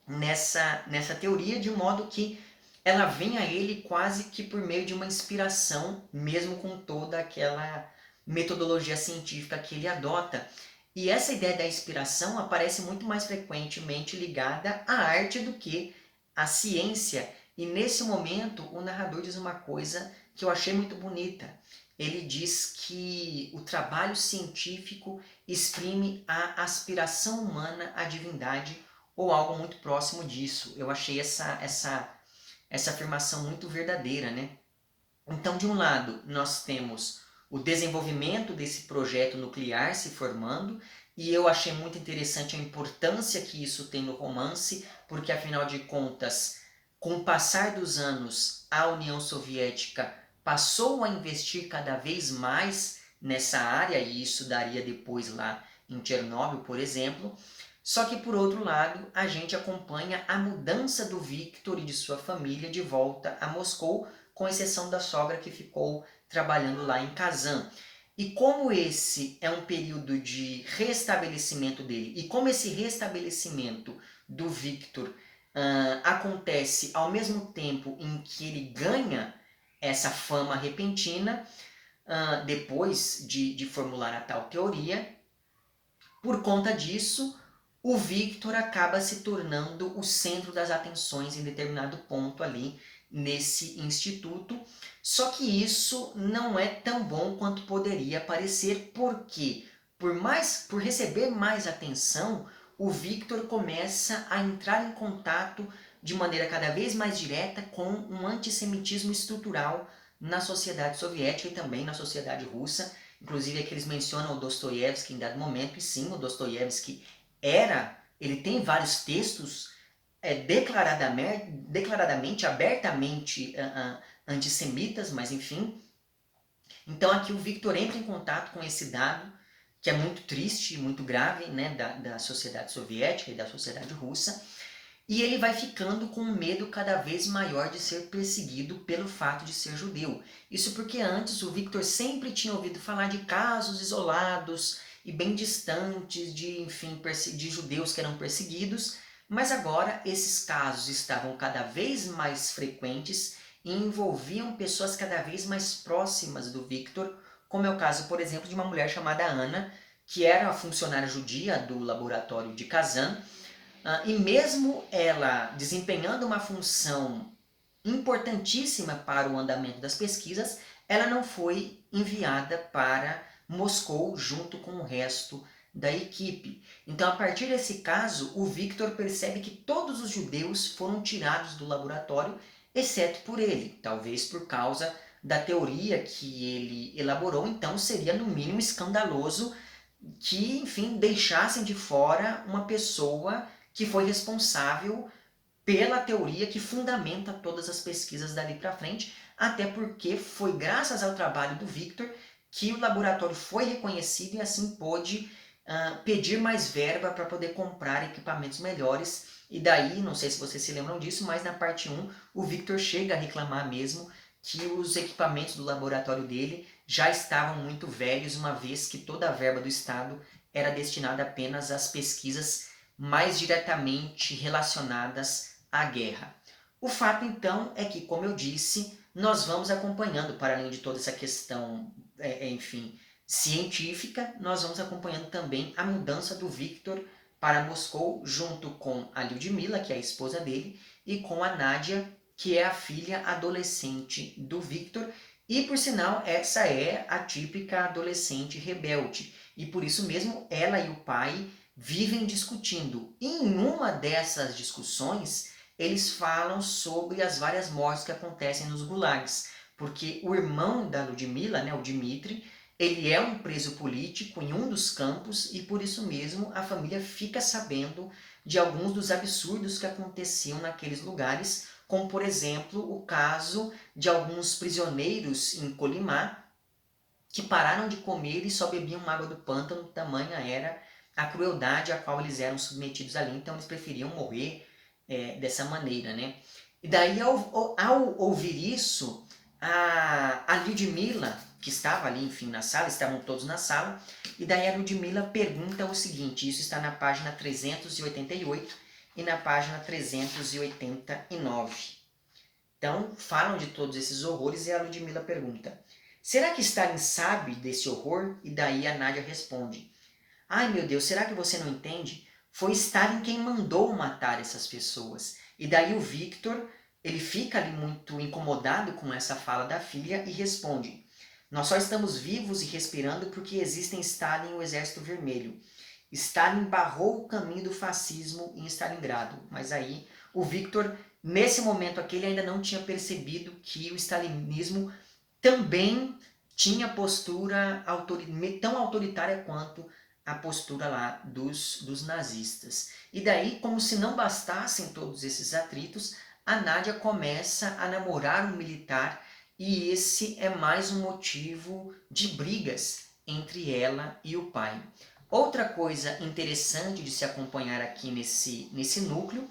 nessa teoria, de modo que ela vem a ele quase que por meio de uma inspiração, mesmo com toda aquela metodologia científica que ele adota. E essa ideia da inspiração aparece muito mais frequentemente ligada à arte do que à ciência. E nesse momento o narrador diz uma coisa que eu achei muito bonita. Ele diz que o trabalho científico exprime a aspiração humana à divindade ou algo muito próximo disso. Eu achei essa afirmação muito verdadeira, né? Então, de um lado, nós temos o desenvolvimento desse projeto nuclear se formando, e eu achei muito interessante a importância que isso tem no romance, porque afinal de contas, com o passar dos anos, a União Soviética passou a investir cada vez mais nessa área, e isso daria depois lá em Chernobyl, por exemplo. Só que, por outro lado, a gente acompanha a mudança do Victor e de sua família de volta a Moscou, com exceção da sogra que ficou trabalhando lá em Kazan. E como esse é um período de restabelecimento dele, e como esse restabelecimento do Victor acontece ao mesmo tempo em que ele ganha essa fama repentina, depois de formular a tal teoria, por conta disso, o Victor acaba se tornando o centro das atenções em determinado ponto ali nesse instituto. Só que isso não é tão bom quanto poderia parecer, porque por receber mais atenção, o Victor começa a entrar em contato de maneira cada vez mais direta com um antissemitismo estrutural na sociedade soviética e também na sociedade russa. Inclusive aqui eles mencionam o Dostoiévski em dado momento, e sim, o Dostoiévski ele tem vários textos declaradamente, abertamente antissemitas, mas enfim. Então aqui o Victor entra em contato com esse dado, que é muito triste, muito grave, né, da sociedade soviética e da sociedade russa, e ele vai ficando com um medo cada vez maior de ser perseguido pelo fato de ser judeu. Isso porque antes o Victor sempre tinha ouvido falar de casos isolados e bem distantes de, enfim, de judeus que eram perseguidos, mas agora esses casos estavam cada vez mais frequentes e envolviam pessoas cada vez mais próximas do Victor, como é o caso, por exemplo, de uma mulher chamada Ana, que era a funcionária judia do laboratório de Kazan, e mesmo ela desempenhando uma função importantíssima para o andamento das pesquisas, ela não foi enviada para Moscou junto com o resto da equipe. Então, a partir desse caso, o Victor percebe que todos os judeus foram tirados do laboratório, exceto por ele, talvez por causa da teoria que ele elaborou. Então, seria no mínimo escandaloso que, enfim, deixassem de fora uma pessoa que foi responsável pela teoria que fundamenta todas as pesquisas dali para frente, até porque foi graças ao trabalho do Victor que o laboratório foi reconhecido e assim pôde pedir mais verba para poder comprar equipamentos melhores. E daí, não sei se vocês se lembram disso, mas na parte 1 o Victor chega a reclamar mesmo que os equipamentos do laboratório dele já estavam muito velhos, uma vez que toda a verba do Estado era destinada apenas às pesquisas mais diretamente relacionadas à guerra. O fato, então, é que, como eu disse, nós vamos acompanhando, para além de toda essa questão, enfim, científica, nós vamos acompanhando também a mudança do Victor para Moscou, junto com a Lyudmila, que é a esposa dele, e com a Nadia, que é a filha adolescente do Victor. E, por sinal, essa é a típica adolescente rebelde. E por isso mesmo, ela e o pai vivem discutindo. E em uma dessas discussões, eles falam sobre as várias mortes que acontecem nos gulags. Porque o irmão da Lyudmila, né, o Dmitri, ele é um preso político em um dos campos e por isso mesmo a família fica sabendo de alguns dos absurdos que aconteciam naqueles lugares, como por exemplo o caso de alguns prisioneiros em Kolimá que pararam de comer e só bebiam água do pântano, tamanha era a crueldade a qual eles eram submetidos ali, então eles preferiam morrer dessa maneira, né? E daí ao ouvir isso, a Lyudmila, que estava ali, enfim, na sala, estavam todos na sala, e daí a Lyudmila pergunta o seguinte, isso está na página 388 e na página 389. Então, falam de todos esses horrores e a Lyudmila pergunta, será que Stalin sabe desse horror? E daí a Nadia responde, ai meu Deus, será que você não entende? Foi Stalin quem mandou matar essas pessoas. E daí o Victor, ele fica ali muito incomodado com essa fala da filha e responde, nós só estamos vivos e respirando porque existem Stalin e o Exército Vermelho. Stalin barrou o caminho do fascismo em Stalingrado. Mas aí o Victor, nesse momento aqui, ele ainda não tinha percebido que o stalinismo também tinha postura tão autoritária quanto a postura lá dos nazistas. E daí, como se não bastassem todos esses atritos, a Nadia começa a namorar um militar e esse é mais um motivo de brigas entre ela e o pai. Outra coisa interessante de se acompanhar aqui nesse núcleo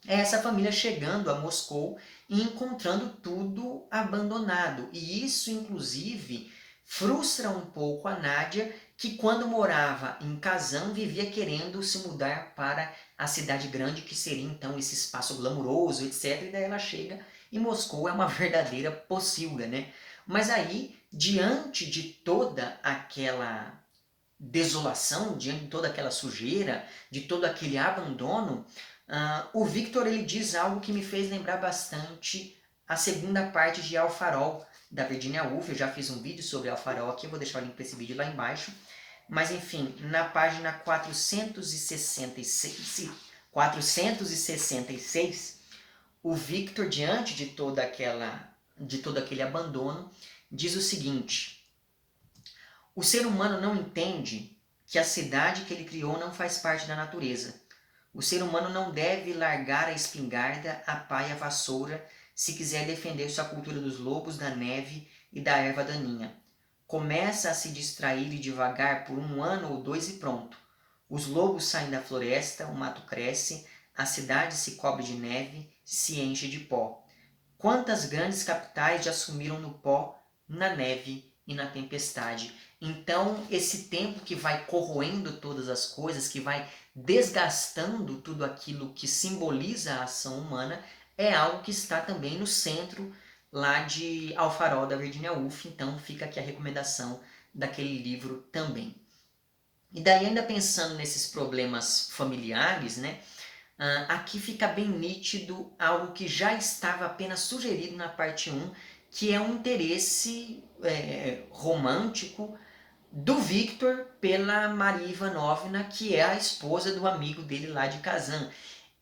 é essa família chegando a Moscou e encontrando tudo abandonado. E isso, inclusive, frustra um pouco a Nadia, que quando morava em Kazan vivia querendo se mudar para a cidade grande, que seria então esse espaço glamuroso, etc. E daí ela chega e Moscou é uma verdadeira pocilga, né? Mas aí, diante de toda aquela desolação, diante de toda aquela sujeira, de todo aquele abandono, o Victor ele diz algo que me fez lembrar bastante a segunda parte de Al Farol, da Virginia Woolf. Eu já fiz um vídeo sobre Al Farol aqui, eu vou deixar o link para esse vídeo lá embaixo. Mas enfim, na página 466, o Victor, diante de todo aquele abandono, diz o seguinte, o ser humano não entende que a cidade que ele criou não faz parte da natureza. O ser humano não deve largar a espingarda, a pá e a vassoura se quiser defender sua cultura dos lobos, da neve e da erva daninha. Começa a se distrair e devagar por 1 ano ou 2 e pronto. Os lobos saem da floresta, o mato cresce, a cidade se cobre de neve, se enche de pó. Quantas grandes capitais já sumiram no pó, na neve e na tempestade. Então, esse tempo que vai corroendo todas as coisas, que vai desgastando tudo aquilo que simboliza a ação humana, é algo que está também no centro lá de Ao Farol, da Virginia Woolf. Então, fica aqui a recomendação daquele livro também. E daí, ainda pensando nesses problemas familiares, né? Aqui fica bem nítido algo que já estava apenas sugerido na parte 1, que é um interesse romântico do Victor pela Maria Ivanovna, que é a esposa do amigo dele lá de Kazan.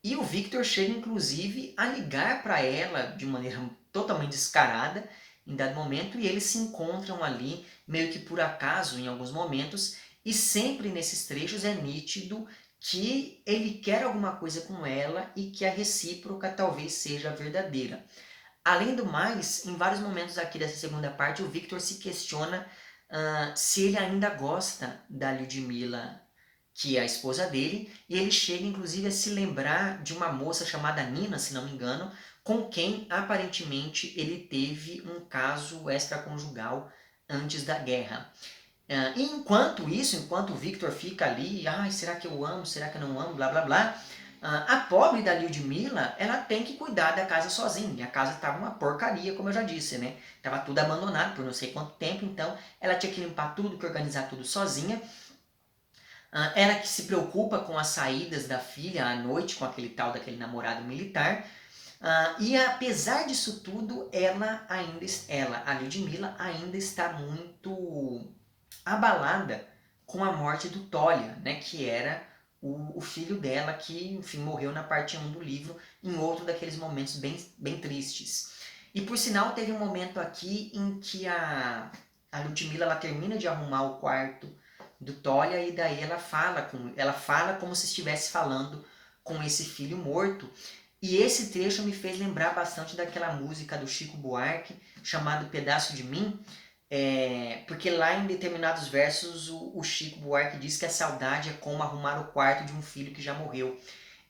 E o Victor chega inclusive a ligar para ela de maneira totalmente descarada em dado momento, e eles se encontram ali meio que por acaso em alguns momentos, e sempre nesses trechos é nítido que ele quer alguma coisa com ela e que a recíproca talvez seja verdadeira. Além do mais, em vários momentos aqui dessa segunda parte, o Victor se questiona se ele ainda gosta da Lyudmila, que é a esposa dele, e ele chega inclusive a se lembrar de uma moça chamada Nina, se não me engano, com quem aparentemente ele teve um caso extraconjugal antes da guerra. E enquanto isso, enquanto o Victor fica ali, será que eu amo, será que eu não amo, blá blá blá, a pobre da Lyudmila, ela tem que cuidar da casa sozinha. E a casa estava uma porcaria, como eu já disse, né? Tava tudo abandonado por não sei quanto tempo, então ela tinha que limpar tudo, que organizar tudo sozinha. Ela que se preocupa com as saídas da filha à noite com aquele tal daquele namorado militar. E apesar disso tudo, a Lyudmila, ainda está muito abalada com a morte do Tolia, né, que era o filho dela, que enfim, morreu na parte 1 do livro, em outro daqueles momentos bem tristes. E por sinal, teve um momento aqui em que a Lyudmila ela termina de arrumar o quarto do Tolia, e daí ela fala como se estivesse falando com esse filho morto. E esse trecho me fez lembrar bastante daquela música do Chico Buarque, chamado Pedaço de Mim, porque lá em determinados versos o Chico Buarque diz que a saudade é como arrumar o quarto de um filho que já morreu.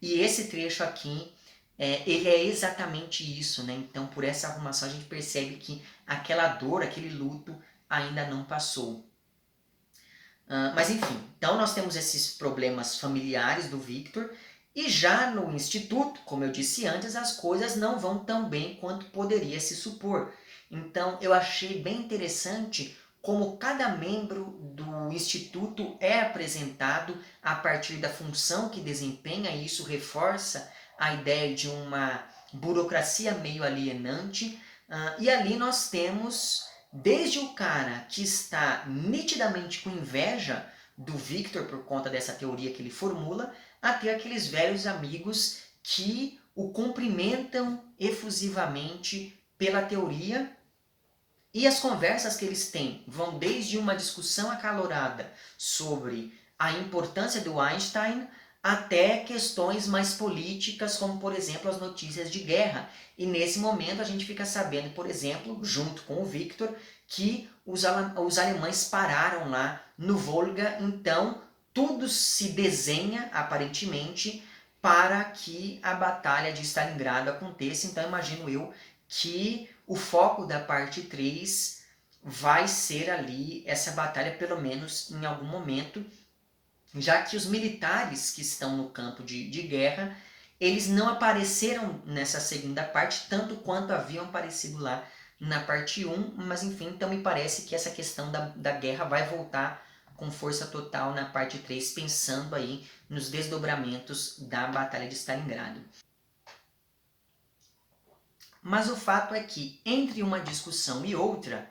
E esse trecho aqui, ele é exatamente isso, né? Então, por essa arrumação, a gente percebe que aquela dor, aquele luto, ainda não passou. Mas enfim, então nós temos esses problemas familiares do Victor, e já no instituto, como eu disse antes, as coisas não vão tão bem quanto poderia se supor. Então eu achei bem interessante como cada membro do instituto é apresentado a partir da função que desempenha, e isso reforça a ideia de uma burocracia meio alienante. E ali nós temos desde o cara que está nitidamente com inveja do Victor por conta dessa teoria que ele formula, até aqueles velhos amigos que o cumprimentam efusivamente pela teoria. E as conversas que eles têm vão desde uma discussão acalorada sobre a importância do Einstein até questões mais políticas, como por exemplo as notícias de guerra. E nesse momento a gente fica sabendo, por exemplo, junto com o Victor, que os alemães pararam lá no Volga. Então tudo se desenha, aparentemente, para que a Batalha de Stalingrado aconteça. Então imagino eu que o foco da parte 3 vai ser ali essa batalha, pelo menos em algum momento, já que os militares que estão no campo de guerra, eles não apareceram nessa segunda parte, tanto quanto haviam aparecido lá na parte 1, mas enfim, então me parece que essa questão da guerra vai voltar com força total na parte 3, pensando aí nos desdobramentos da Batalha de Stalingrado. Mas o fato é que, entre uma discussão e outra,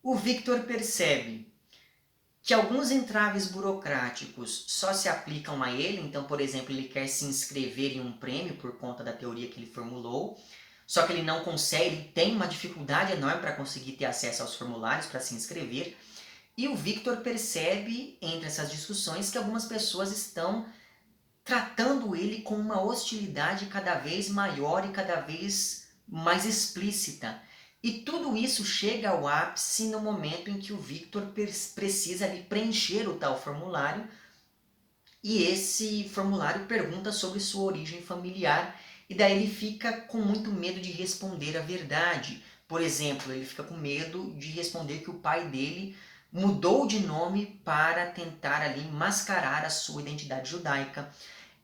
o Victor percebe que alguns entraves burocráticos só se aplicam a ele. Então, por exemplo, ele quer se inscrever em um prêmio por conta da teoria que ele formulou, só que ele não consegue, ele tem uma dificuldade enorme para conseguir ter acesso aos formulários para se inscrever. E o Victor percebe, entre essas discussões, que algumas pessoas estão tratando ele com uma hostilidade cada vez maior e cada vez mais explícita. E tudo isso chega ao ápice no momento em que o Victor precisa ali preencher o tal formulário, e esse formulário pergunta sobre sua origem familiar, e daí ele fica com muito medo de responder a verdade. Por exemplo, ele fica com medo de responder que o pai dele mudou de nome para tentar ali mascarar a sua identidade judaica.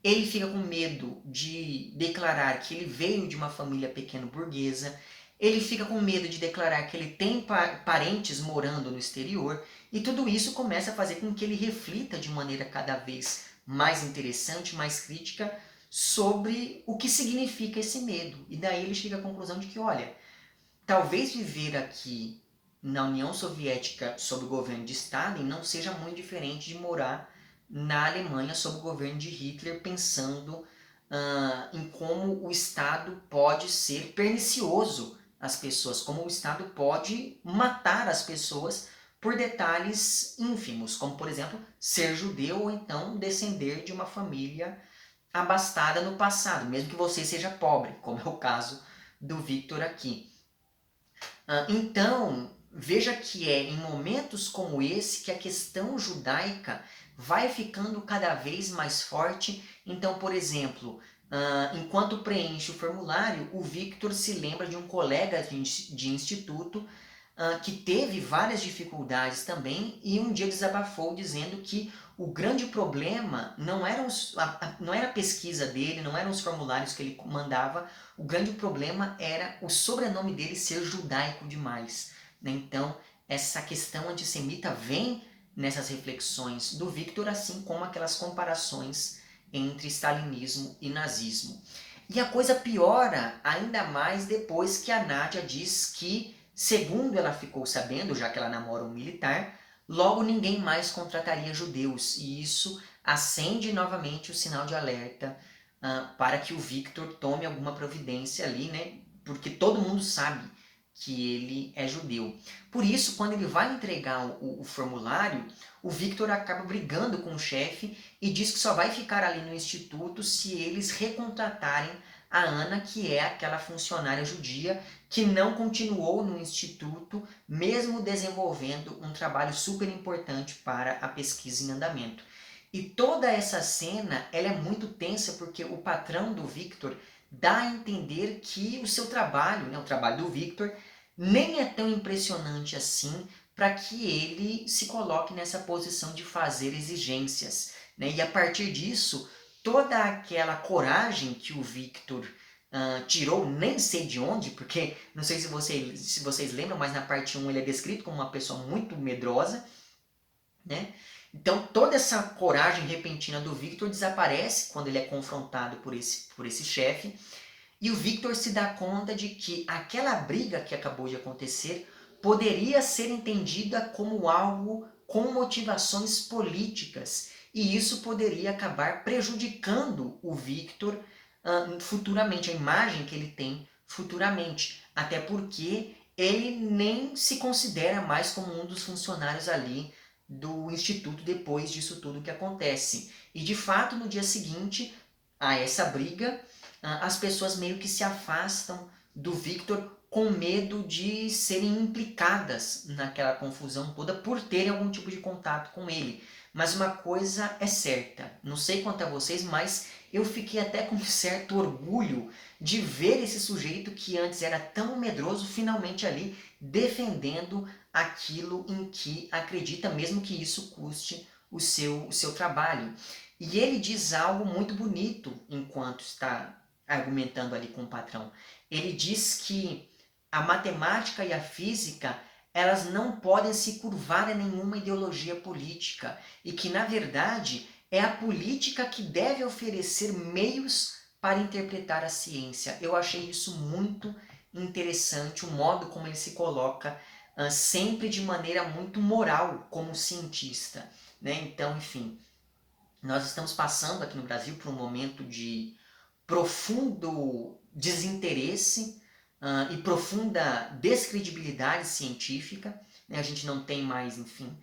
Ele fica com medo de declarar que ele veio de uma família pequeno-burguesa, ele fica com medo de declarar que ele tem parentes morando no exterior, e tudo isso começa a fazer com que ele reflita de maneira cada vez mais interessante, mais crítica, sobre o que significa esse medo. E daí ele chega à conclusão de que, olha, talvez viver aqui na União Soviética sob o governo de Stalin não seja muito diferente de morar na Alemanha sob o governo de Hitler, pensando em como o Estado pode ser pernicioso às pessoas, como o Estado pode matar as pessoas por detalhes ínfimos, como por exemplo ser judeu ou então descender de uma família abastada no passado, mesmo que você seja pobre, como é o caso do Victor aqui. Então, veja que é em momentos como esse que a questão judaica vai ficando cada vez mais forte. Então, por exemplo, enquanto preenche o formulário, o Victor se lembra de um colega de instituto que teve várias dificuldades também e um dia desabafou dizendo que o grande problema não era a pesquisa dele, não eram os formulários que ele mandava, o grande problema era o sobrenome dele ser judaico demais. Né? Então, essa questão antissemita vem nessas reflexões do Victor, assim como aquelas comparações entre stalinismo e nazismo. E a coisa piora ainda mais depois que a Nádia diz que, segundo ela ficou sabendo, já que ela namora um militar, logo ninguém mais contrataria judeus. E isso acende novamente o sinal de alerta para que o Victor tome alguma providência ali, né? Porque todo mundo sabe que ele é judeu. Por isso, quando ele vai entregar o formulário, o Victor acaba brigando com o chefe e diz que só vai ficar ali no instituto se eles recontratarem a Ana, que é aquela funcionária judia que não continuou no instituto, mesmo desenvolvendo um trabalho super importante para a pesquisa em andamento. E toda essa cena ela é muito tensa porque o patrão do Victor dá a entender que o seu trabalho, né, o trabalho do Victor, nem é tão impressionante assim para que ele se coloque nessa posição de fazer exigências. Né? E a partir disso, toda aquela coragem que o Victor tirou, nem sei de onde, porque não sei se vocês lembram, mas na parte 1 ele é descrito como uma pessoa muito medrosa, né? Então toda essa coragem repentina do Victor desaparece quando ele é confrontado por esse chefe, e o Victor se dá conta de que aquela briga que acabou de acontecer poderia ser entendida como algo com motivações políticas, e isso poderia acabar prejudicando o Victor futuramente, a imagem que ele tem futuramente, até porque ele nem se considera mais como um dos funcionários ali do instituto depois disso tudo que acontece. E de fato, no dia seguinte a essa briga, as pessoas meio que se afastam do Victor com medo de serem implicadas naquela confusão toda por terem algum tipo de contato com ele. Mas uma coisa é certa, não sei quanto a vocês, mas eu fiquei até com um certo orgulho de ver esse sujeito que antes era tão medroso finalmente ali defendendo aquilo em que acredita, mesmo que isso custe o seu trabalho. E ele diz algo muito bonito enquanto está argumentando ali com o patrão. Ele diz que a matemática e a física elas não podem se curvar a nenhuma ideologia política e que, na verdade, é a política que deve oferecer meios para interpretar a ciência. Eu achei isso muito interessante, o modo como ele se coloca sempre de maneira muito moral como cientista. Né? Então, enfim, nós estamos passando aqui no Brasil por um momento de profundo desinteresse e profunda descredibilidade científica. Né? A gente não tem mais, enfim,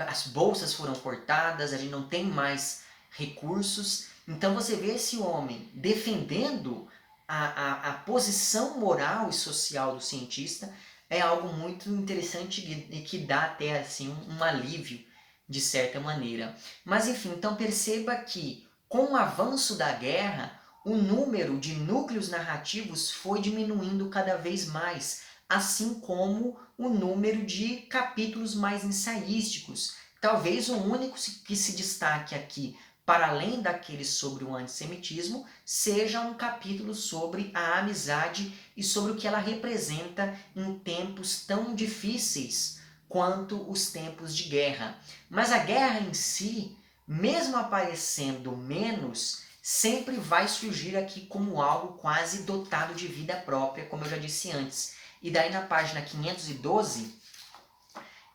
as bolsas foram cortadas, a gente não tem mais recursos. Então você vê esse homem defendendo a posição moral e social do cientista é algo muito interessante e que dá até assim, um alívio de certa maneira. Mas enfim, então perceba que com o avanço da guerra, o número de núcleos narrativos foi diminuindo cada vez mais, assim como o número de capítulos mais ensaísticos. Talvez o único que se destaque aqui, para além daquele sobre o antissemitismo, seja um capítulo sobre a amizade e sobre o que ela representa em tempos tão difíceis quanto os tempos de guerra. Mas a guerra em si, mesmo aparecendo menos, sempre vai surgir aqui como algo quase dotado de vida própria, como eu já disse antes. E daí na página 512,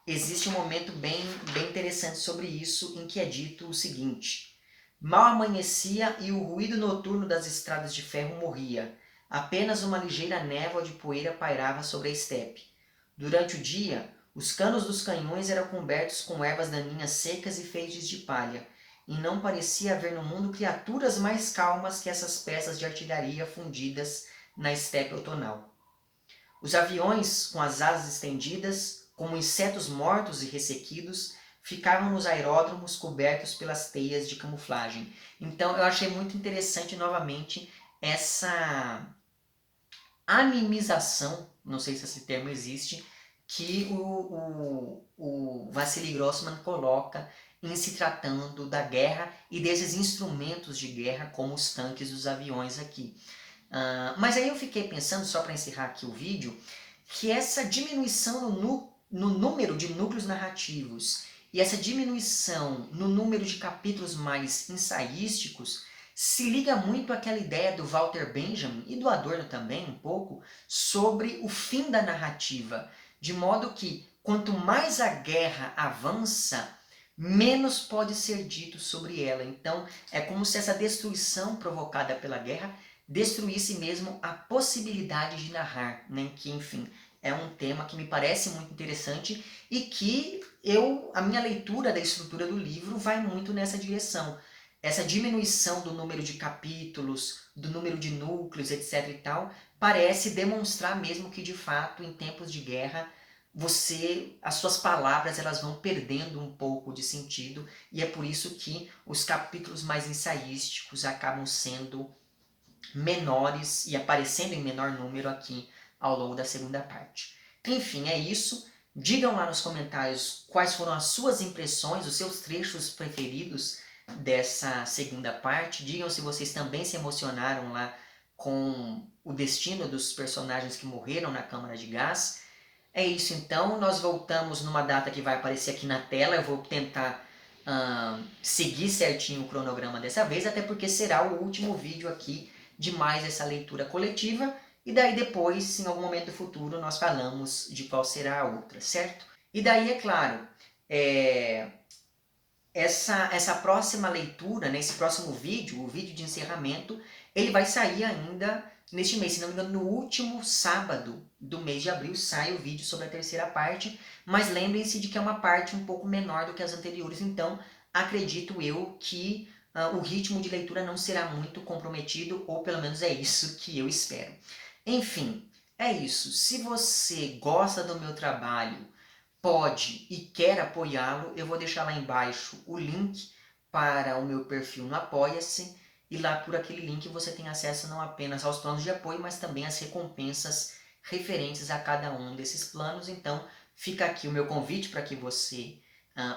existe um momento bem interessante sobre isso, em que é dito o seguinte: mal amanhecia e o ruído noturno das estradas de ferro morria. Apenas uma ligeira névoa de poeira pairava sobre a estepe. Durante o dia, os canos dos canhões eram cobertos com ervas daninhas secas e feixes de palha, e não parecia haver no mundo criaturas mais calmas que essas peças de artilharia fundidas na estepe outonal. Os aviões, com as asas estendidas, como insetos mortos e ressequidos, ficavam nos aeródromos cobertos pelas teias de camuflagem. Então eu achei muito interessante novamente essa animização, não sei se esse termo existe, que o Vassili Grossman coloca em se tratando da guerra e desses instrumentos de guerra, como os tanques dos aviões aqui. Mas aí eu fiquei pensando, só para encerrar aqui o vídeo, que essa diminuição no número de núcleos narrativos e essa diminuição no número de capítulos mais ensaísticos se liga muito àquela ideia do Walter Benjamin e do Adorno também um pouco sobre o fim da narrativa, de modo que quanto mais a guerra avança, menos pode ser dito sobre ela. Então é como se essa destruição provocada pela guerra destruísse mesmo a possibilidade de narrar, né? Que, enfim, é um tema que me parece muito interessante e que a minha leitura da estrutura do livro vai muito nessa direção. Essa diminuição do número de capítulos, do número de núcleos, etc. e tal, parece demonstrar mesmo que, de fato, em tempos de guerra, as suas palavras elas vão perdendo um pouco de sentido, e é por isso que os capítulos mais ensaísticos acabam sendo menores e aparecendo em menor número aqui ao longo da segunda parte. Enfim, é isso. Digam lá nos comentários quais foram as suas impressões, os seus trechos preferidos dessa segunda parte. Digam se vocês também se emocionaram lá com o destino dos personagens que morreram na câmara de gás. É isso então, nós voltamos numa data que vai aparecer aqui na tela. Eu vou tentar seguir certinho o cronograma dessa vez, até porque será o último vídeo aqui de mais essa leitura coletiva, e daí depois, em algum momento do futuro, nós falamos de qual será a outra, certo? E daí, é claro, essa próxima leitura, né, esse próximo vídeo, o vídeo de encerramento, ele vai sair ainda neste mês, se não me engano, no último sábado do mês de abril sai o vídeo sobre a terceira parte, mas lembrem-se de que é uma parte um pouco menor do que as anteriores, então acredito eu que o ritmo de leitura não será muito comprometido, ou pelo menos é isso que eu espero. Enfim, é isso. Se você gosta do meu trabalho, pode e quer apoiá-lo, eu vou deixar lá embaixo o link para o meu perfil no Apoia-se, e lá por aquele link você tem acesso não apenas aos planos de apoio, mas também às recompensas referentes a cada um desses planos. Então fica aqui o meu convite para que você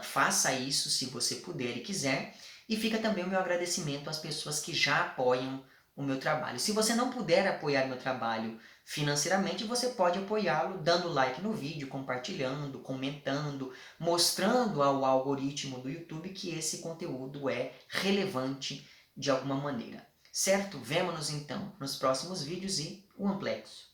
faça isso se você puder e quiser. E fica também o meu agradecimento às pessoas que já apoiam o meu trabalho. Se você não puder apoiar o meu trabalho financeiramente, você pode apoiá-lo dando like no vídeo, compartilhando, comentando, mostrando ao algoritmo do YouTube que esse conteúdo é relevante de alguma maneira. Certo? Vemo-nos então nos próximos vídeos e um Amplexo.